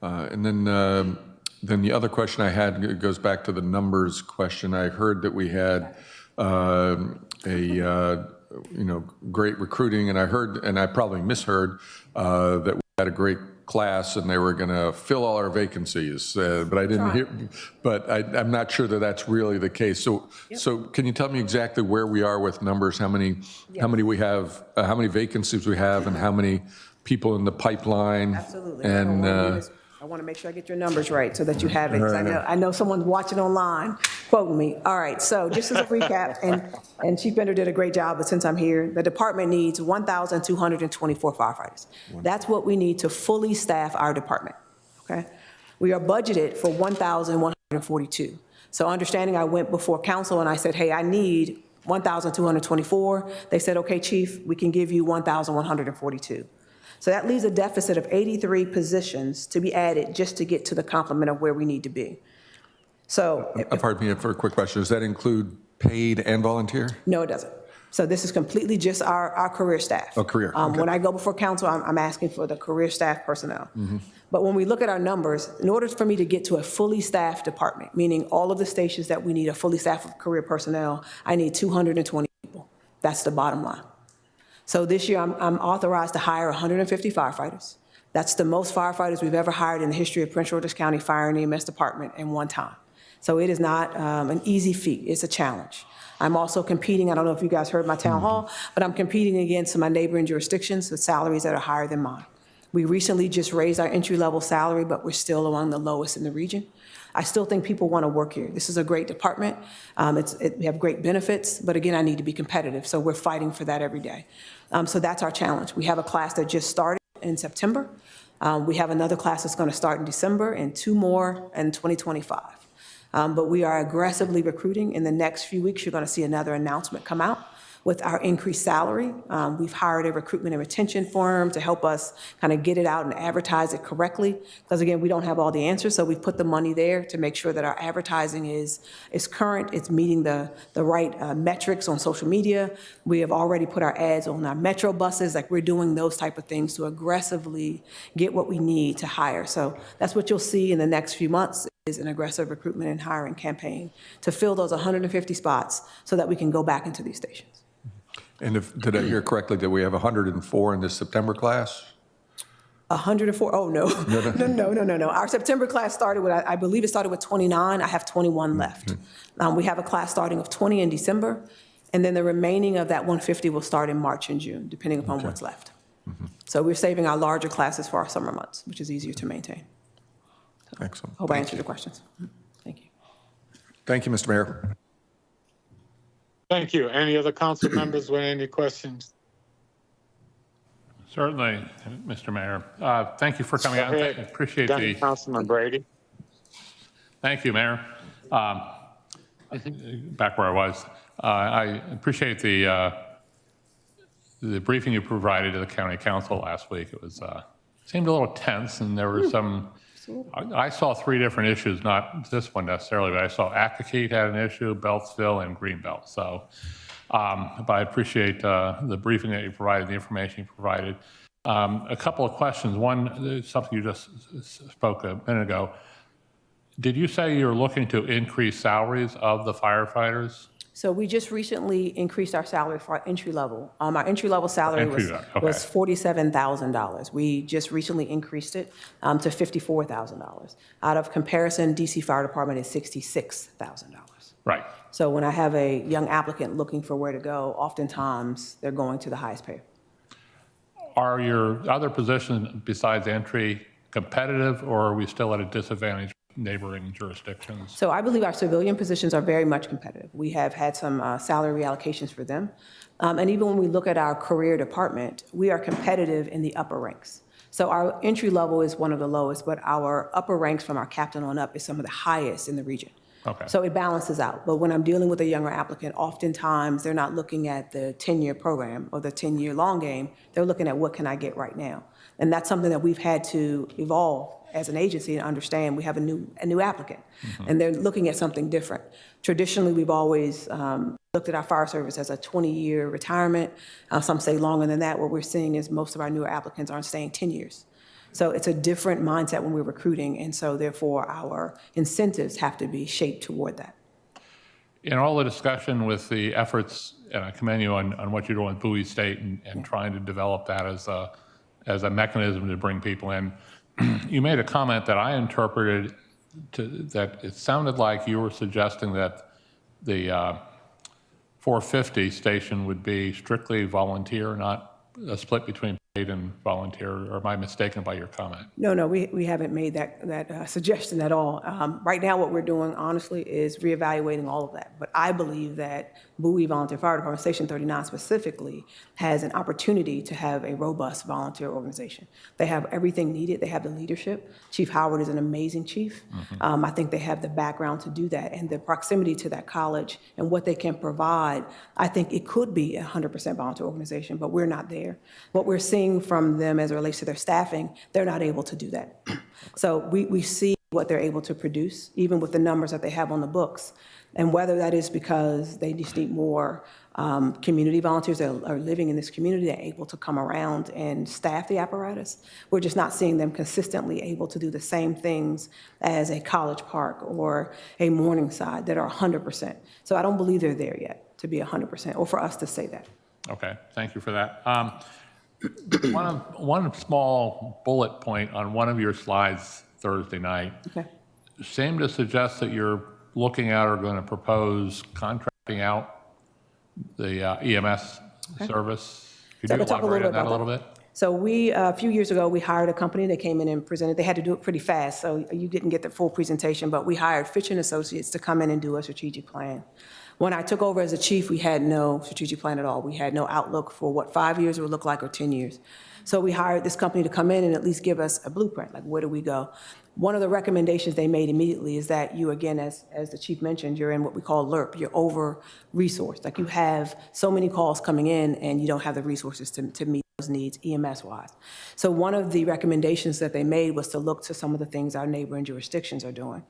Speaker 3: And then the other question I had goes back to the numbers question. I heard that we had great recruiting, and I heard, and I probably misheard, that we had a great class and they were going to fill all our vacancies, but I didn't hear. But I'm not sure that that's really the case. So, so can you tell me exactly where we are with numbers? How many we have? How many vacancies we have, and how many people in the pipeline?
Speaker 12: Absolutely.
Speaker 3: And
Speaker 12: I want to make sure I get your numbers right so that you have it, because I know someone's watching online quoting me. All right, so just as a recap, and Chief Bender did a great job, but since I'm here, the department needs 1,224 firefighters. That's what we need to fully staff our department, okay? We are budgeted for 1,142. So understanding, I went before council and I said, hey, I need 1,224. They said, okay, Chief, we can give you 1,142. So that leaves a deficit of 83 positions to be added just to get to the complement of where we need to be. So,
Speaker 3: pardon me for a quick question. Does that include paid and volunteer?
Speaker 12: No, it doesn't. So this is completely just our career staff.
Speaker 3: Oh, career. Okay.
Speaker 12: When I go before council, I'm asking for the career staff personnel. But when we look at our numbers, in order for me to get to a fully staffed department, meaning all of the stations that we need a fully staffed career personnel, I need 220 people. That's the bottom line. So this year, I'm authorized to hire 150 firefighters. That's the most firefighters we've ever hired in the history of Prince George's County Fire and EMS Department in one time. So it is not an easy feat. It's a challenge. I'm also competing, I don't know if you guys heard my town hall, but I'm competing against my neighboring jurisdictions with salaries that are higher than mine. We recently just raised our entry-level salary, but we're still among the lowest in the region. I still think people want to work here. This is a great department. We have great benefits, but again, I need to be competitive, so we're fighting for that every day. So that's our challenge. We have a class that just started in September. We have another class that's going to start in December and 2 more in 2025. But we are aggressively recruiting. In the next few weeks, you're going to see another announcement come out. with our increased salary. We've hired a recruitment and retention firm to help us kind of get it out and advertise it correctly. Because again, we don't have all the answers, so we've put the money there to make sure that our advertising is current, it's meeting the right metrics on social media. We have already put our ads on our metro buses, like we're doing those type of things to aggressively get what we need to hire. So that's what you'll see in the next few months, is an aggressive recruitment and hiring campaign to fill those 150 spots so that we can go back into these stations.
Speaker 3: And did I hear correctly that we have 104 in this September class?
Speaker 12: 104, oh, no. No. Our September class started with, I believe it started with 29. I have 21 left. We have a class starting of 20 in December, and then the remaining of that 150 will start in March and June, depending upon what's left. So we're saving our larger classes for our summer months, which is easier to maintain.
Speaker 3: Excellent.
Speaker 12: Hope I answered your questions. Thank you.
Speaker 3: Thank you, Mr. Mayor.
Speaker 1: Thank you. Any other council members with any questions?
Speaker 8: Certainly, Mr. Mayor. Thank you for coming out. I appreciate the.
Speaker 1: Councilman Brady.
Speaker 8: Thank you, Mayor. Back where I was. I appreciate the briefing you provided to the county council last week. It was seemed a little tense, and there were some. I saw three different issues, not this one necessarily, but I saw Aggregate had an issue, Beltsville, and Greenbelt. So, but I appreciate the briefing that you provided, the information you provided. A couple of questions. One, something you just spoke a minute ago. Did you say you're looking to increase salaries of the firefighters?
Speaker 12: So we just recently increased our salary for our entry level. Our entry level salary was $47,000. We just recently increased it to $54,000. Out of comparison, DC Fire Department is $66,000.
Speaker 8: Right.
Speaker 12: So when I have a young applicant looking for where to go, oftentimes they're going to the highest pay.
Speaker 8: Are your other positions besides entry competitive, or are we still at a disadvantage neighboring jurisdictions?
Speaker 12: So I believe our civilian positions are very much competitive. We have had some salary reallocations for them. And even when we look at our career department, we are competitive in the upper ranks. So our entry level is one of the lowest, but our upper ranks from our captain on up is some of the highest in the region.
Speaker 8: Okay.
Speaker 12: So it balances out. But when I'm dealing with a younger applicant, oftentimes they're not looking at the 10-year program or the 10-year long game. They're looking at what can I get right now. And that's something that we've had to evolve as an agency and understand. We have a new applicant, and they're looking at something different. Traditionally, we've always looked at our fire service as a 20-year retirement. Some say longer than that. What we're seeing is most of our newer applicants aren't staying 10 years. So it's a different mindset when we're recruiting, and so therefore our incentives have to be shaped toward that.
Speaker 8: In all the discussion with the efforts, and I commend you on what you're doing with Bowie State and trying to develop that as a mechanism to bring people in, you made a comment that I interpreted that it sounded like you were suggesting that the 450 station would be strictly volunteer, not a split between paid and volunteer, or am I mistaken by your comment?
Speaker 12: No, we haven't made that suggestion at all. Right now, what we're doing, honestly, is reevaluating all of that. But I believe that Bowie Volunteer Fire Department, Station 39 specifically, has an opportunity to have a robust volunteer organization. They have everything needed. They have the leadership. Chief Howard is an amazing chief. I think they have the background to do that, and the proximity to that college and what they can provide. I think it could be a 100% volunteer organization, but we're not there. What we're seeing from them as it relates to their staffing, they're not able to do that. So we see what they're able to produce, even with the numbers that they have on the books. And whether that is because they just need more community volunteers that are living in this community, they're able to come around and staff the apparatus. We're just not seeing them consistently able to do the same things as a College Park or a Morningside that are 100%. So I don't believe they're there yet to be 100%, or for us to say that.
Speaker 8: Okay, thank you for that. One small bullet point on one of your slides Thursday night seemed to suggest that you're looking at or going to propose contracting out the EMS service. Could you elaborate on that a little bit?
Speaker 12: So a few years ago, we hired a company. They came in and presented. They had to do it pretty fast, so you didn't get the full presentation, but we hired Fitch & Associates to come in and do a strategic plan. When I took over as a chief, we had no strategic plan at all. We had no outlook for what 5 years would look like or 10 years. So we hired this company to come in and at least give us a blueprint, like where do we go? One of the recommendations they made immediately is that you, again, as the chief mentioned, you're in what we call LERP, you're over-resourced. Like you have so many calls coming in and you don't have the resources to meet those needs EMS-wise. So one of the recommendations that they made was to look to some of the things our neighboring jurisdictions are doing.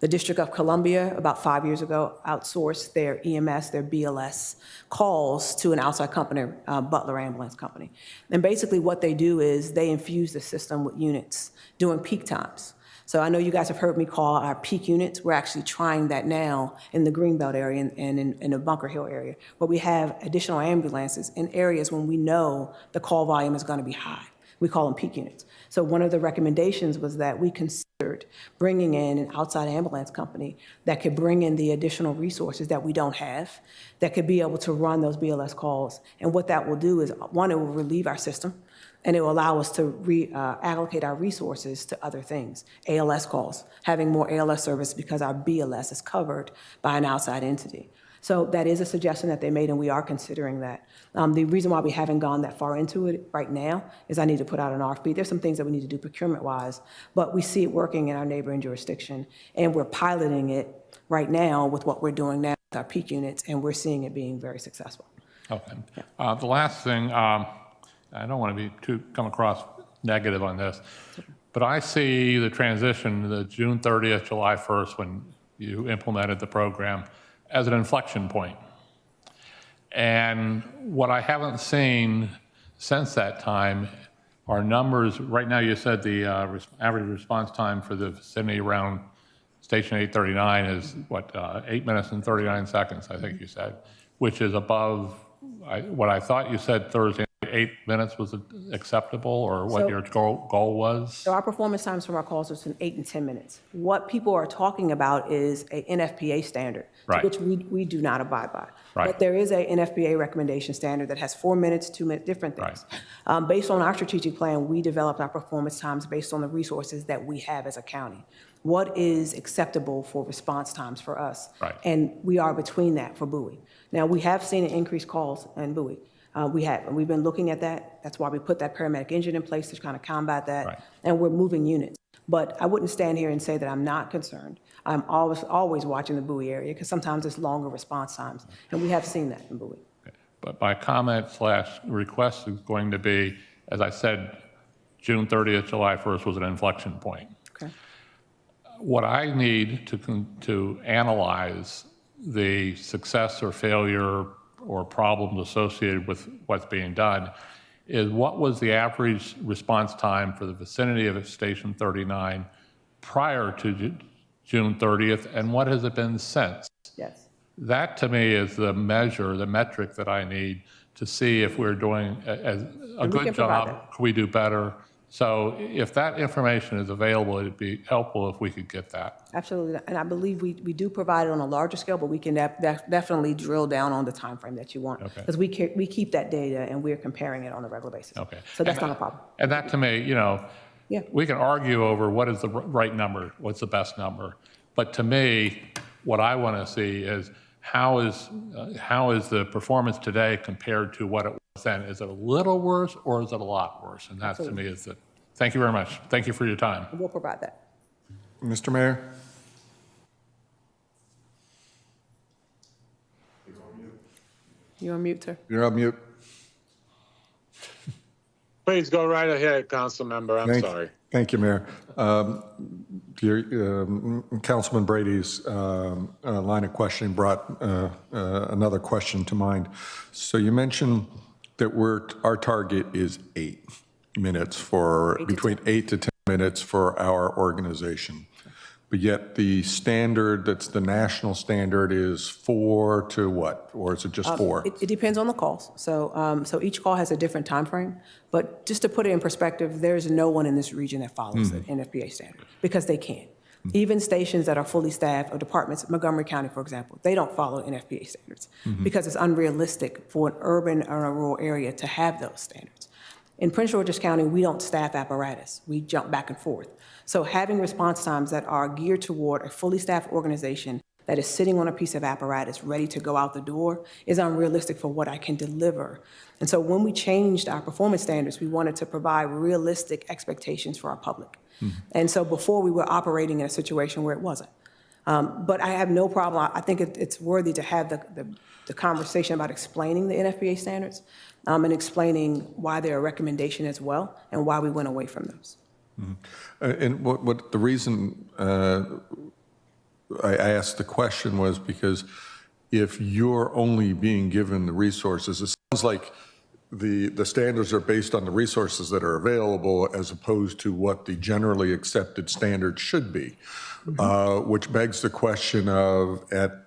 Speaker 12: The District of Columbia, about 5 years ago, outsourced their EMS, their BLS calls to an outside company, Butler Ambulance Company. And basically what they do is they infuse the system with units during peak times. So I know you guys have heard me call our peak units. We're actually trying that now in the Greenbelt area and in the Bunker Hill area, where we have additional ambulances in areas when we know the call volume is going to be high. We call them peak units. So one of the recommendations was that we considered bringing in an outside ambulance company that could bring in the additional resources that we don't have, that could be able to run those BLS calls. And what that will do is, one, it will relieve our system, and it will allow us to allocate our resources to other things. ALS calls, having more ALS service because our BLS is covered by an outside entity. So that is a suggestion that they made, and we are considering that. The reason why we haven't gone that far into it right now is I need to put out an RFP. There's some things that we need to do procurement-wise, but we see it working in our neighboring jurisdiction, and we're piloting it right now with what we're doing now with our peak units, and we're seeing it being very successful.
Speaker 8: Okay. The last thing, I don't want to come across negative on this, but I see the transition, the June 30th, July 1st, when you implemented the program, as an inflection point. And what I haven't seen since that time are numbers. Right now, you said the average response time for the vicinity around Station 839 is, what, 8 minutes and 39 seconds, I think you said, which is above what I thought you said Thursday. 8 minutes was acceptable, or what your goal was?
Speaker 12: So our performance times from our calls are between 8 and 10 minutes. What people are talking about is a NFPA standard,
Speaker 8: right,
Speaker 12: which we do not abide by.
Speaker 8: Right.
Speaker 12: But there is a NFPA recommendation standard that has 4 minutes, 2 minutes, different things. Right. Based on our strategic plan, we developed our performance times based on the resources that we have as a county. What is acceptable for response times for us?
Speaker 8: Right.
Speaker 12: And we are between that for Bowie. Now, we have seen an increased calls in Bowie. We have, and we've been looking at that. That's why we put that paramedic engine in place to kind of combat that. Right. And we're moving units. But I wouldn't stand here and say that I'm not concerned. I'm always watching the Bowie area because sometimes it's longer response times. And we have seen that in Bowie.
Speaker 8: Okay. But my comment/request is going to be, as I said, June 30th, July 1st was an inflection point.
Speaker 12: Okay.
Speaker 8: What I need to analyze the success or failure or problems associated with what's being done is what was the average response time for the vicinity of Station 39 prior to June 30th, and what has it been since?
Speaker 12: Yes.
Speaker 8: That to me is the measure, the metric that I need to see if we're doing a good job, can we do better? So if that information is available, it'd be helpful if we could get that.
Speaker 12: Absolutely, and I believe we do provide it on a larger scale, but we can definitely drill down on the time frame that you want. Because we keep that data and we're comparing it on a regular basis.
Speaker 8: Okay.
Speaker 12: So that's not a problem.
Speaker 8: And that to me, we can argue over what is the right number, what's the best number. But to me, what I want to see is how is the performance today compared to what it was then? Is it a little worse or is it a lot worse? And that to me is the, thank you very much. Thank you for your time.
Speaker 12: We'll provide that.
Speaker 3: Mr. Mayor?
Speaker 12: You're on mute, sir.
Speaker 3: You're on mute.
Speaker 1: Please go right ahead, council member. I'm sorry.
Speaker 3: Thank you, Mayor. Councilman Brady's line of questioning brought another question to mind. So you mentioned that our target is 8 minutes for, between 8 to 10 minutes for our organization. But yet the standard, that's the national standard, is 4 to what? Or is it just 4?
Speaker 12: It depends on the calls. So each call has a different time frame. But just to put it in perspective, there's no one in this region that follows the NFPA standard because they can't. Even stations that are fully staffed or departments, Montgomery County, for example, they don't follow NFPA standards because it's unrealistic for an urban or a rural area to have those standards. In Prince George's County, we don't staff apparatus. We jump back and forth. So having response times that are geared toward a fully staffed organization that is sitting on a piece of apparatus ready to go out the door is unrealistic for what I can deliver. And so when we changed our performance standards, we wanted to provide realistic expectations for our public. And so before we were operating in a situation where it wasn't. But I have no problem. I think it's worthy to have the conversation about explaining the NFPA standards and explaining why they're a recommendation as well and why we went away from those.
Speaker 3: And what the reason I asked the question was because if you're only being given the resources, it sounds like the standards are based on the resources that are available as opposed to what the generally accepted standard should be, which begs the question of at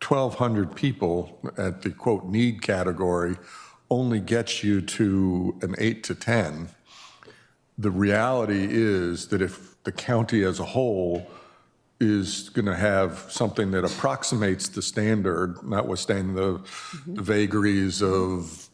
Speaker 3: 1,200 people at the quote need category only gets you to an 8 to 10. The reality is that if the county as a whole is going to have something that approximates the standard, notwithstanding the vagaries of,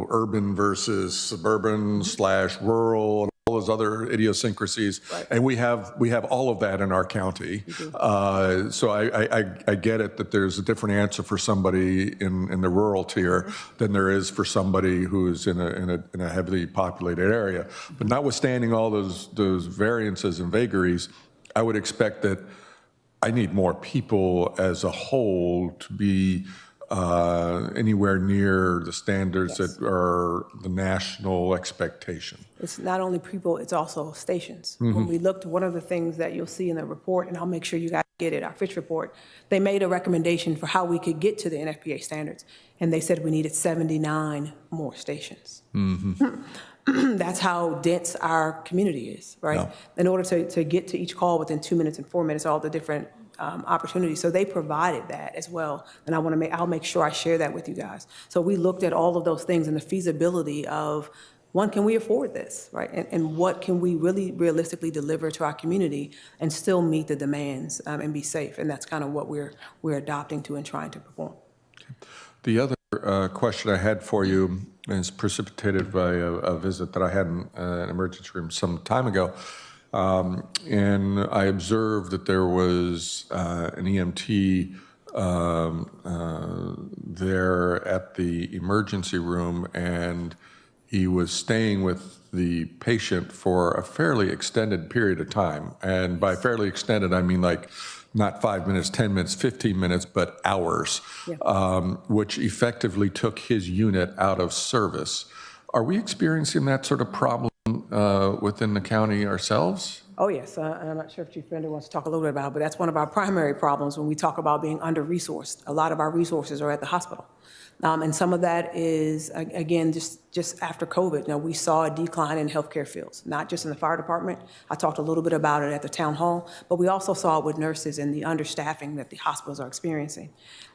Speaker 3: urban versus suburban / rural and all those other idiosyncrasies. Right. And we have all of that in our county. So I get it that there's a different answer for somebody in the rural tier than there is for somebody who's in a heavily populated area. But notwithstanding all those variances and vagaries, I would expect that I need more people as a whole to be anywhere near the standards that are the national expectation.
Speaker 12: It's not only people, it's also stations. When we looked, one of the things that you'll see in the report, and I'll make sure you guys get it, our Fitch report, they made a recommendation for how we could get to the NFPA standards, and they said we needed 79 more stations. That's how dense our community is, right? Yeah. In order to get to each call within 2 minutes and 4 minutes, all the different opportunities. So they provided that as well. And I'll make sure I share that with you guys. So we looked at all of those things and the feasibility of, one, can we afford this, right? And what can we really realistically deliver to our community and still meet the demands and be safe? And that's kind of what we're adopting to and trying to perform.
Speaker 3: The other question I had for you is precipitated by a visit that I had in an emergency room some time ago. And I observed that there was an EMT there at the emergency room, and he was staying with the patient for a fairly extended period of time. And by fairly extended, I mean like not 5 minutes, 10 minutes, 15 minutes, but hours, which effectively took his unit out of service. Are we experiencing that sort of problem within the county ourselves?
Speaker 12: Oh, yes. I'm not sure if Chief Bender wants to talk a little bit about it, but that's one of our primary problems when we talk about being under-resourced. A lot of our resources are at the hospital. And some of that is, again, just after COVID. We saw a decline in healthcare fields, not just in the fire department. I talked a little bit about it at the town hall, but we also saw it with nurses and the understaffing that the hospitals are experiencing.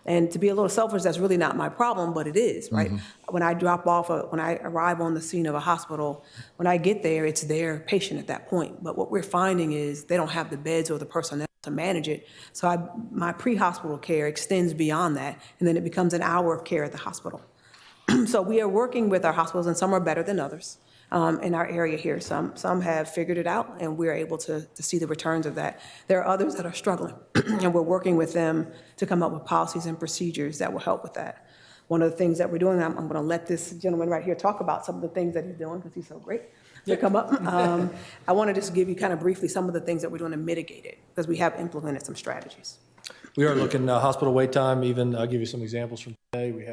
Speaker 12: And to be a little selfish, that's really not my problem, but it is, right? When I when I arrive on the scene of a hospital, when I get there, it's their patient at that point. But what we're finding is they don't have the beds or the personnel to manage it. So my pre-hospital care extends beyond that, and then it becomes an hour of care at the hospital. So we are working with our hospitals, and some are better than others in our area here. Some have figured it out, and we're able to see the returns of that. There are others that are struggling, and we're working with them to come up with policies and procedures that will help with that. One of the things that we're doing, I'm going to let this gentleman right here talk about some of the things that he's doing because he's so great to come up. I want to just give you kind of briefly some of the things that we're doing to mitigate it because we have implemented some strategies.
Speaker 13: We are looking hospital wait time. Even I'll give you some examples from today. We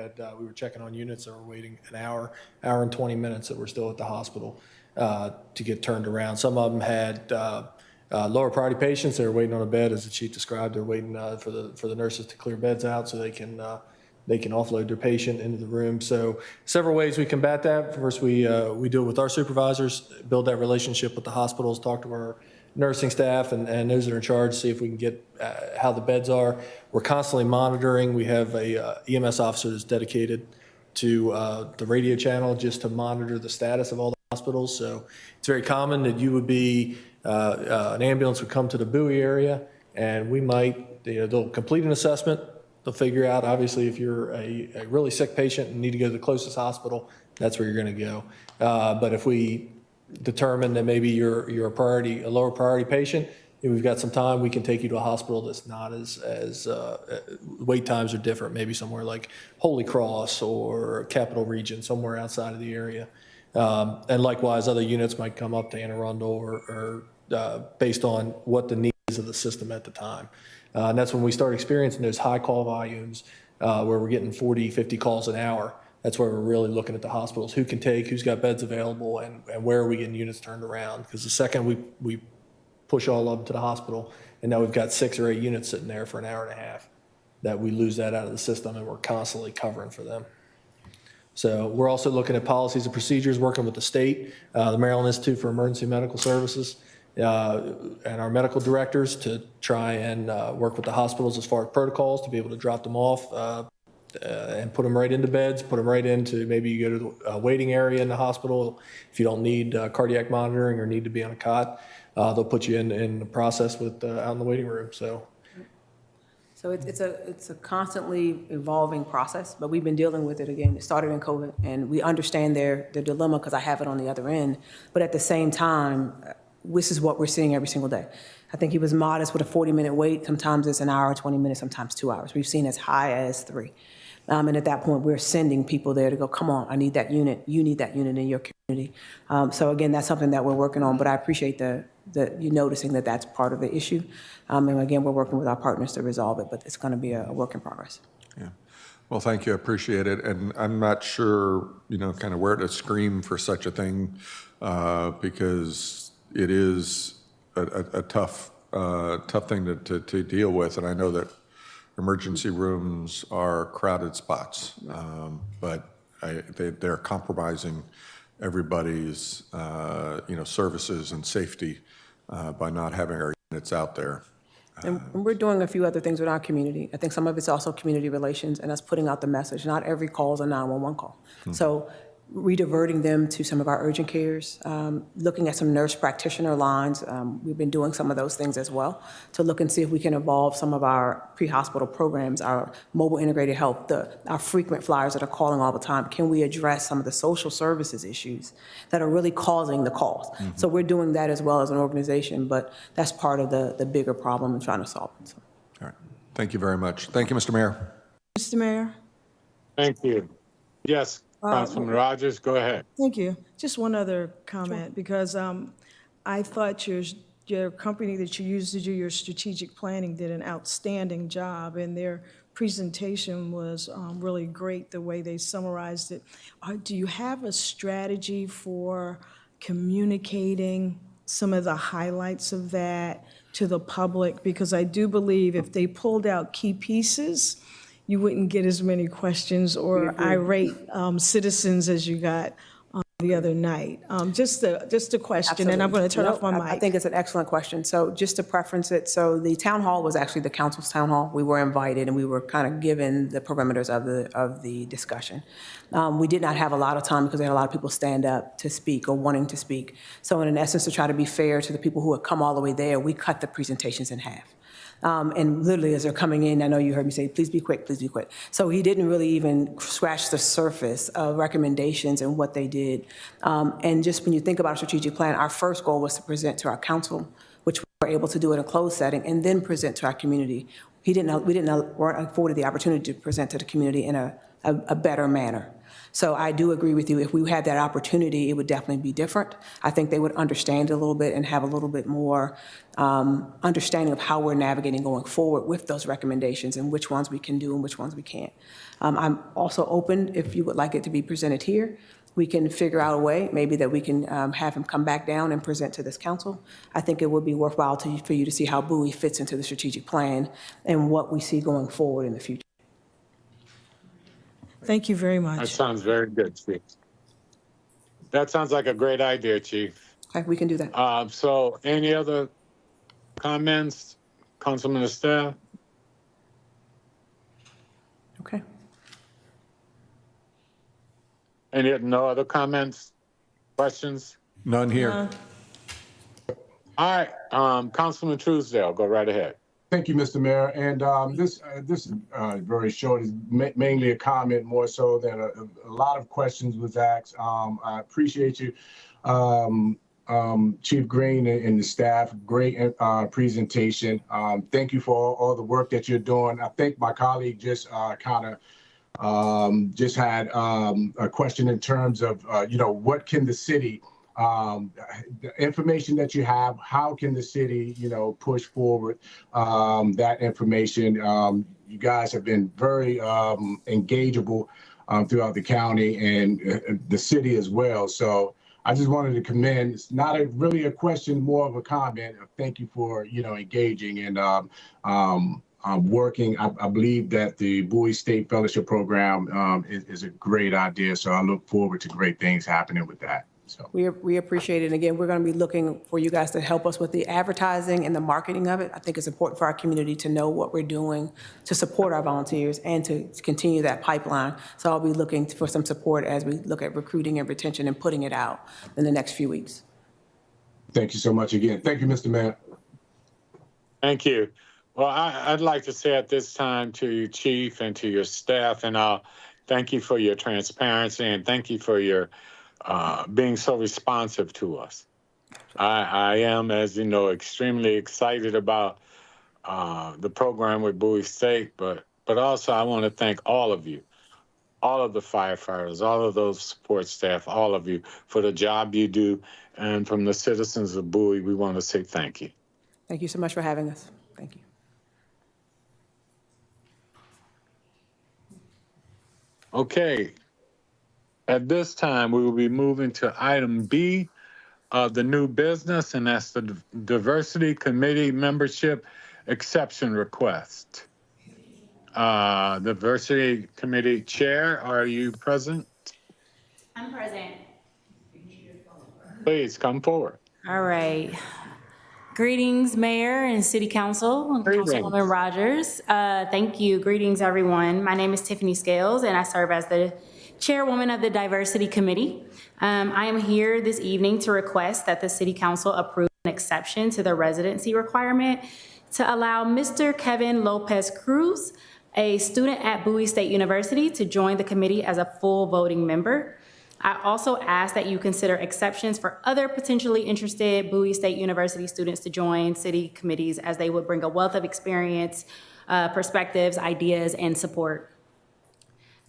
Speaker 13: were checking on units that were waiting an hour and 20 minutes that were still at the hospital to get turned around. Some of them had lower priority patients that are waiting on a bed, as the chief described. They're waiting for the nurses to clear beds out so they can offload their patient into the room. So several ways we combat that. First, we do it with our supervisors, build that relationship with the hospitals, talk to our nursing staff and those that are in charge, see if we can get how the beds are. We're constantly monitoring. We have a EMS officer that's dedicated to the radio channel just to monitor the status of all the hospitals. So it's very common that you would be, an ambulance would come to the Bowie area, and we might, they'll complete an assessment. They'll figure out, obviously, if you're a really sick patient and need to go to the closest hospital, that's where you're going to go. But if we determine that maybe you're a lower priority patient, we've got some time, we can take you to a hospital that's not as wait times are different, maybe somewhere like Holy Cross or Capital Region, somewhere outside of the area. And likewise, other units might come up to Anne Arundel or based on what the needs of the system at the time. And that's when we start experiencing those high call volumes where we're getting 40, 50 calls an hour. That's where we're really looking at the hospitals, who can take, who's got beds available, and where are we getting units turned around. Because the second we push all of them to the hospital, and now we've got 6 or 8 units sitting there for an hour and a half, that we lose that out of the system, and we're constantly covering for them. So we're also looking at policies and procedures, working with the state, the Maryland Institute for Emergency Medical Services, and our medical directors to try and work with the hospitals as far as protocols to be able to drop them off and put them right into beds, put them right into, maybe you go to a waiting area in the hospital. If you don't need cardiac monitoring or need to be on a cot, they'll put you in the process with out in the waiting room. So
Speaker 12: it's a constantly evolving process, but we've been dealing with it again. It started in COVID, and we understand their dilemma because I have it on the other end. But at the same time, this is what we're seeing every single day. I think he was modest with a 40-minute wait. Sometimes it's an hour, 20 minutes, sometimes 2 hours. We've seen as high as 3. And at that point, we're sending people there to go, come on, I need that unit. You need that unit in your community. So again, that's something that we're working on, but I appreciate you noticing that that's part of the issue. And again, we're working with our partners to resolve it, but it's going to be a work in progress.
Speaker 3: Yeah. Well, thank you. I appreciate it. And I'm not sure, kind of where to scream for such a thing because it is a tough thing to deal with. And I know that emergency rooms are crowded spots, but they're compromising everybody's, services and safety by not having our units out there.
Speaker 12: And we're doing a few other things with our community. I think some of it's also community relations and us putting out the message. Not every call is a 911 call. So rediverting them to some of our urgent cares, looking at some nurse practitioner lines. We've been doing some of those things as well to look and see if we can evolve some of our pre-hospital programs, our mobile integrated health, our frequent flyers that are calling all the time. Can we address some of the social services issues that are really causing the calls? So we're doing that as well as an organization, but that's part of the bigger problem and trying to solve it. So.
Speaker 3: All right. Thank you very much. Thank you, Mr. Mayor.
Speaker 15: Mr. Mayor?
Speaker 1: Thank you. Yes. Councilman Rogers, go ahead.
Speaker 15: Thank you. Just one other comment, because I thought your company that you used to do your strategic planning did an outstanding job, and their presentation was really great, the way they summarized it. Do you have a strategy for communicating some of the highlights of that to the public? Because I do believe if they pulled out key pieces, you wouldn't get as many questions or irate citizens as you got the other night. Just a question,
Speaker 12: Absolutely.
Speaker 15: and I'm going to turn off my mic.
Speaker 12: I think it's an excellent question. So just to preference it, so the town hall was actually the council's town hall. We were invited, and we were kind of given the perimeters of the discussion. We did not have a lot of time because we had a lot of people stand up to speak or wanting to speak. So in essence, to try to be fair to the people who had come all the way there, we cut the presentations in half. And literally, as they're coming in, I know you heard me say, please be quick, please be quick. So he didn't really even scratch the surface of recommendations and what they did. And just when you think about a strategic plan, our first goal was to present to our council, which we were able to do in a closed setting, and then present to our community. We weren't afforded the opportunity to present to the community in a better manner. So I do agree with you. If we had that opportunity, it would definitely be different. I think they would understand a little bit and have a little bit more understanding of how we're navigating going forward with those recommendations and which ones we can do and which ones we can't. I'm also open, if you would like it to be presented here, we can figure out a way maybe that we can have him come back down and present to this council. I think it would be worthwhile for you to see how Bowie fits into the strategic plan and what we see going forward in the future.
Speaker 15: Thank you very much.
Speaker 1: That sounds very good, Chief. That sounds like a great idea, Chief.
Speaker 12: Okay, we can do that.
Speaker 1: So any other comments, Councilman Estelle?
Speaker 12: Okay.
Speaker 1: No other comments, questions?
Speaker 3: None here.
Speaker 1: All right, Councilman Truesdale, go right ahead.
Speaker 16: Thank you, Mr. Mayor. And this very short is mainly a comment more so than a lot of questions was asked. I appreciate you Chief Green and the staff. Great presentation. Thank you for all the work that you're doing. I think my colleague just just had a question in terms of, what can the city, the information that you have, how can the city, push forward that information? You guys have been very engageable throughout the county and the city as well. So I just wanted to commend. It's not really a question, more of a comment. Thank you for, engaging and working. I believe that the Bowie State Fellowship Program is a great idea. So I look forward to great things happening with that. So
Speaker 12: We appreciate it. And again, we're going to be looking for you guys to help us with the advertising and the marketing of it. I think it's important for our community to know what we're doing to support our volunteers and to continue that pipeline. So I'll be looking for some support as we look at recruiting and retention and putting it out in the next few weeks.
Speaker 16: thank you so much again. Thank you, Mr. Mayor.
Speaker 1: Thank you. Well, I'd like to say at this time to you, Chief, and to your staff, and I'll thank you for your transparency and thank you for your being so responsive to us. I am, as you know, extremely excited about the program with Bowie State, but also I want to thank all of you, all of the firefighters, all of those support staff, all of you for the job you do. And from the citizens of Bowie, we want to say thank you.
Speaker 12: Thank you so much for having us. Thank you.
Speaker 1: Okay. At this time, we will be moving to item B of the new business, and that's the Diversity Committee Membership Exception Request. Diversity Committee Chair, are you present?
Speaker 7: I'm present.
Speaker 1: Please come forward.
Speaker 7: All right. Greetings, Mayor and City Council, and Councilwoman Rogers. Thank you. Greetings, everyone. My name is Tiffany Scales, and I serve as the Chairwoman of the Diversity Committee. I am here this evening to request that the City Council approve an exception to the residency requirement to allow Mr. Kevin Lopez Cruz, a student at Bowie State University, to join the committee as a full voting member. I also ask that you consider exceptions for other potentially interested Bowie State University students to join city committees, as they would bring a wealth of experience, perspectives, ideas, and support.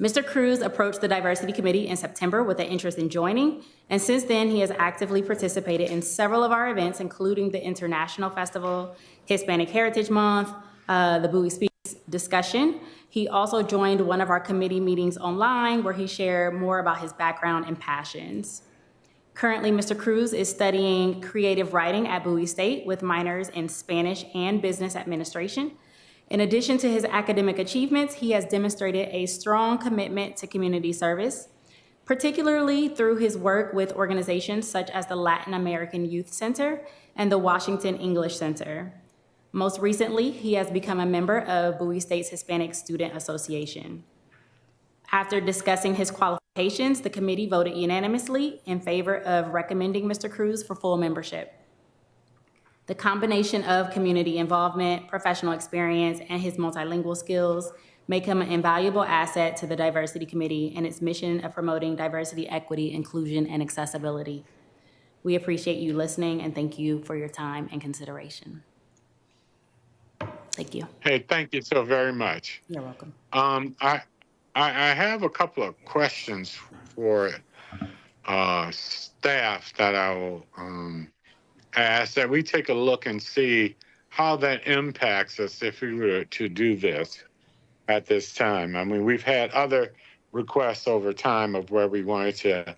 Speaker 7: Mr. Cruz approached the Diversity Committee in September with an interest in joining, and since then he has actively participated in several of our events, including the International Festival, Hispanic Heritage Month, the Bowie Speaks discussion. He also joined one of our committee meetings online where he shared more about his background and passions. Currently, Mr. Cruz is studying creative writing at Bowie State with minors in Spanish and business administration. In addition to his academic achievements, he has demonstrated a strong commitment to community service, particularly through his work with organizations such as the Latin American Youth Center and the Washington English Center. Most recently, he has become a member of Bowie State's Hispanic Student Association. After discussing his qualifications, the committee voted unanimously in favor of recommending Mr. Cruz for full membership. The combination of community involvement, professional experience, and his multilingual skills make him an invaluable asset to the Diversity Committee and its mission of promoting diversity, equity, inclusion, and accessibility. We appreciate you listening and thank you for your time and consideration. Thank you.
Speaker 1: Hey, thank you so very much.
Speaker 12: You're welcome.
Speaker 1: I have a couple of questions for staff that I will ask, that we take a look and see how that impacts us if we were to do this at this time. I mean, we've had other requests over time of where we wanted to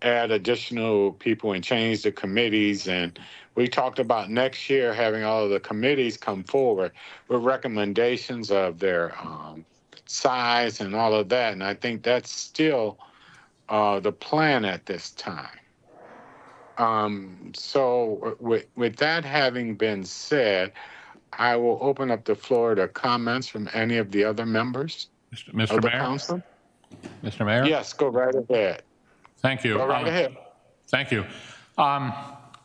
Speaker 1: add additional people and change the committees, and we talked about next year having all of the committees come forward with recommendations of their size and all of that, and I think that's still the plan at this time. So with that having been said, I will open up the floor to comments from any of the other members
Speaker 8: Mr.
Speaker 1: of the
Speaker 8: Mayor?
Speaker 1: council.
Speaker 8: Mr. Mayor?
Speaker 1: Yes, go right ahead.
Speaker 8: Thank you.
Speaker 1: Go right ahead.
Speaker 8: Thank you.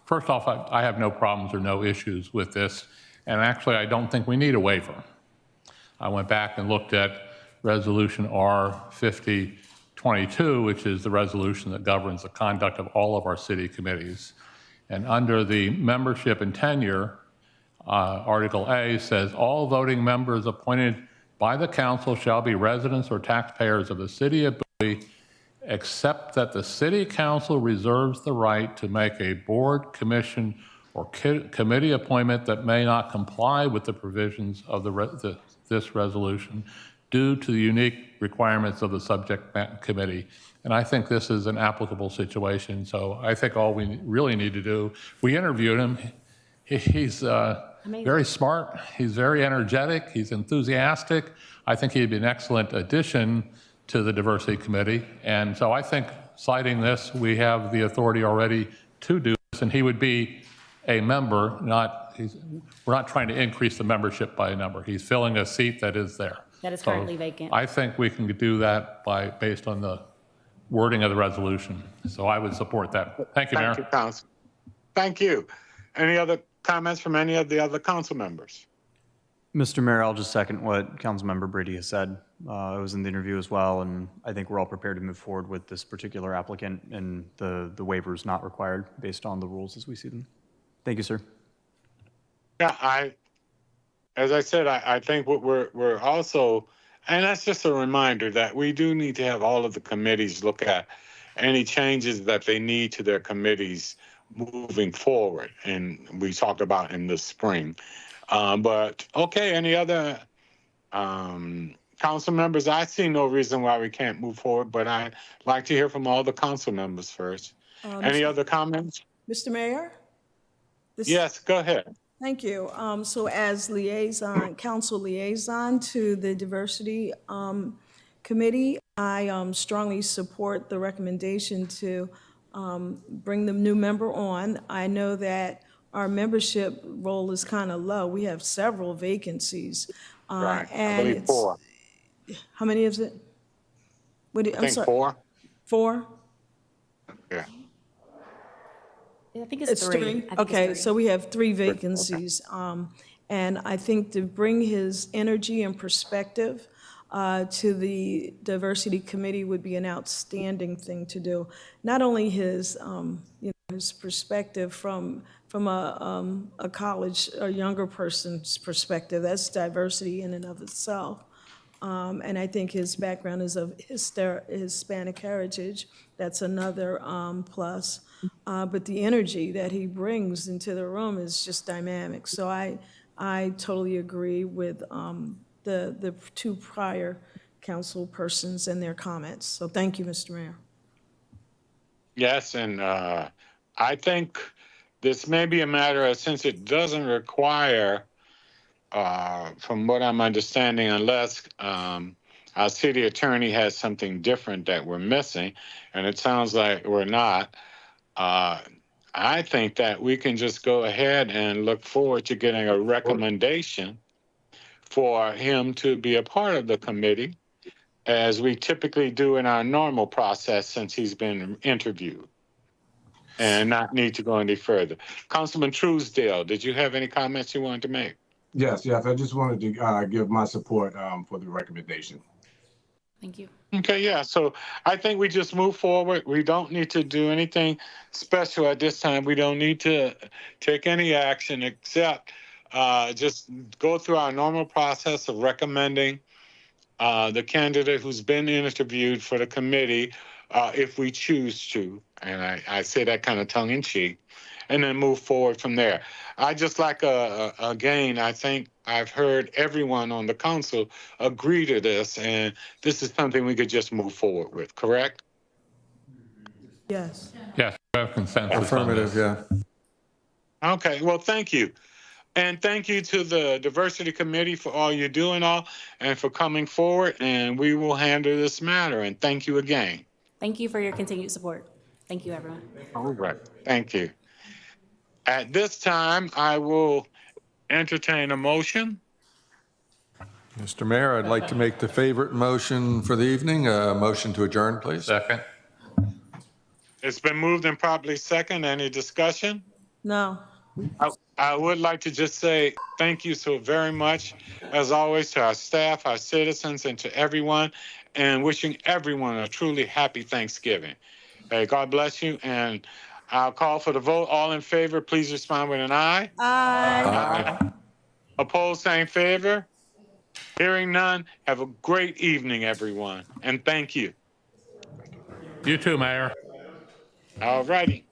Speaker 8: First off, I have no problems or no issues with this, and actually I don't think we need a waiver. I went back and looked at Resolution R5022, which is the resolution that governs the conduct of all of our city committees. And under the membership and tenure, Article A says, all voting members appointed by the council shall be residents or taxpayers of the city of Bowie, except that the city council reserves the right to make a board, commission, or committee appointment that may not comply with the provisions of this resolution due to the unique requirements of the subject committee. And I think this is an applicable situation. So I think all we really need to do, we interviewed him. He's very smart. He's very energetic. He's enthusiastic. I think he'd be an excellent addition to the diversity committee. And so I think citing this, we have the authority already to do this, and he would be a member, we're not trying to increase the membership by a number. He's filling a seat that is there.
Speaker 7: That is currently vacant.
Speaker 8: I think we can do that based on the wording of the resolution. So I would support that. Thank you, Mayor.
Speaker 1: Thank you, Council. Thank you. Any other comments from any of the other council members?
Speaker 11: Mr. Mayor, I'll just second what Councilmember Brady has said. I was in the interview as well, and I think we're all prepared to move forward with this particular applicant, and the waivers not required based on the rules as we see them. Thank you, sir.
Speaker 1: Yeah, as I said, I think what we're also, and that's just a reminder that we do need to have all of the committees look at any changes that they need to their committees moving forward. And we talked about in the spring. But okay, any other council members? I see no reason why we can't move forward, but I'd like to hear from all the council members first. Any other comments?
Speaker 15: Mr. Mayor?
Speaker 1: Yes, go ahead.
Speaker 15: Thank you. So as council liaison to the diversity committee, I strongly support the recommendation to bring the new member on. I know that our membership roll is kind of low. We have several vacancies.
Speaker 1: Right,
Speaker 15: and
Speaker 1: I believe 4.
Speaker 15: How many is it?
Speaker 1: I think 4.
Speaker 15: 4?
Speaker 1: Yeah.
Speaker 7: I think it's three.
Speaker 15: Okay, so we have 3 vacancies. And I think to bring his energy and perspective to the diversity committee would be an outstanding thing to do. Not only his, his perspective from a college or younger person's perspective, that's diversity in and of itself. And I think his background is of Hispanic heritage. That's another plus. But the energy that he brings into the room is just dynamic. So I totally agree with the 2 prior council persons and their comments. So thank you, Mr. Mayor.
Speaker 1: Yes, and I think this may be a matter of, since it doesn't require, from what I'm understanding, unless our city attorney has something different that we're missing, and it sounds like we're not, I think that we can just go ahead and look forward to getting a recommendation for him to be a part of the committee, as we typically do in our normal process since he's been interviewed, and not need to go any further. Councilman Truesdale, did you have any comments you wanted to make?
Speaker 16: Yes, I just wanted to give my support for the recommendation.
Speaker 7: Thank you.
Speaker 1: Okay, yeah, so I think we just move forward. We don't need to do anything special at this time. We don't need to take any action except just go through our normal process of recommending the candidate who's been interviewed for the committee, if we choose to. And I say that kind of tongue in cheek, and then move forward from there. I just like, again, I think I've heard everyone on the council agree to this, and this is something we could just move forward with, correct?
Speaker 15: Yes.
Speaker 8: Yes, we have consensus.
Speaker 3: Affirmative, yeah.
Speaker 1: Okay, well, thank you. And thank you to the Diversity Committee for all you do and all, and for coming forward, and we will handle this matter, and thank you again.
Speaker 7: Thank you for your continued support. Thank you, everyone.
Speaker 1: All right, thank you. At this time, I will entertain a motion.
Speaker 3: Mr. Mayor, I'd like to make the favorite motion for the evening, a motion to adjourn, please.
Speaker 8: Second.
Speaker 1: It's been moved and properly second. Any discussion?
Speaker 15: No.
Speaker 1: I would like to just say thank you so very much, as always, to our staff, our citizens, and to everyone, and wishing everyone a truly happy Thanksgiving. God bless you, and I'll call for the vote. All in favor, please respond with an aye.
Speaker 2: Aye.
Speaker 1: Opposed, same favor. Hearing none, have a great evening, everyone, and thank you.
Speaker 8: You too, Mayor.
Speaker 1: All righty.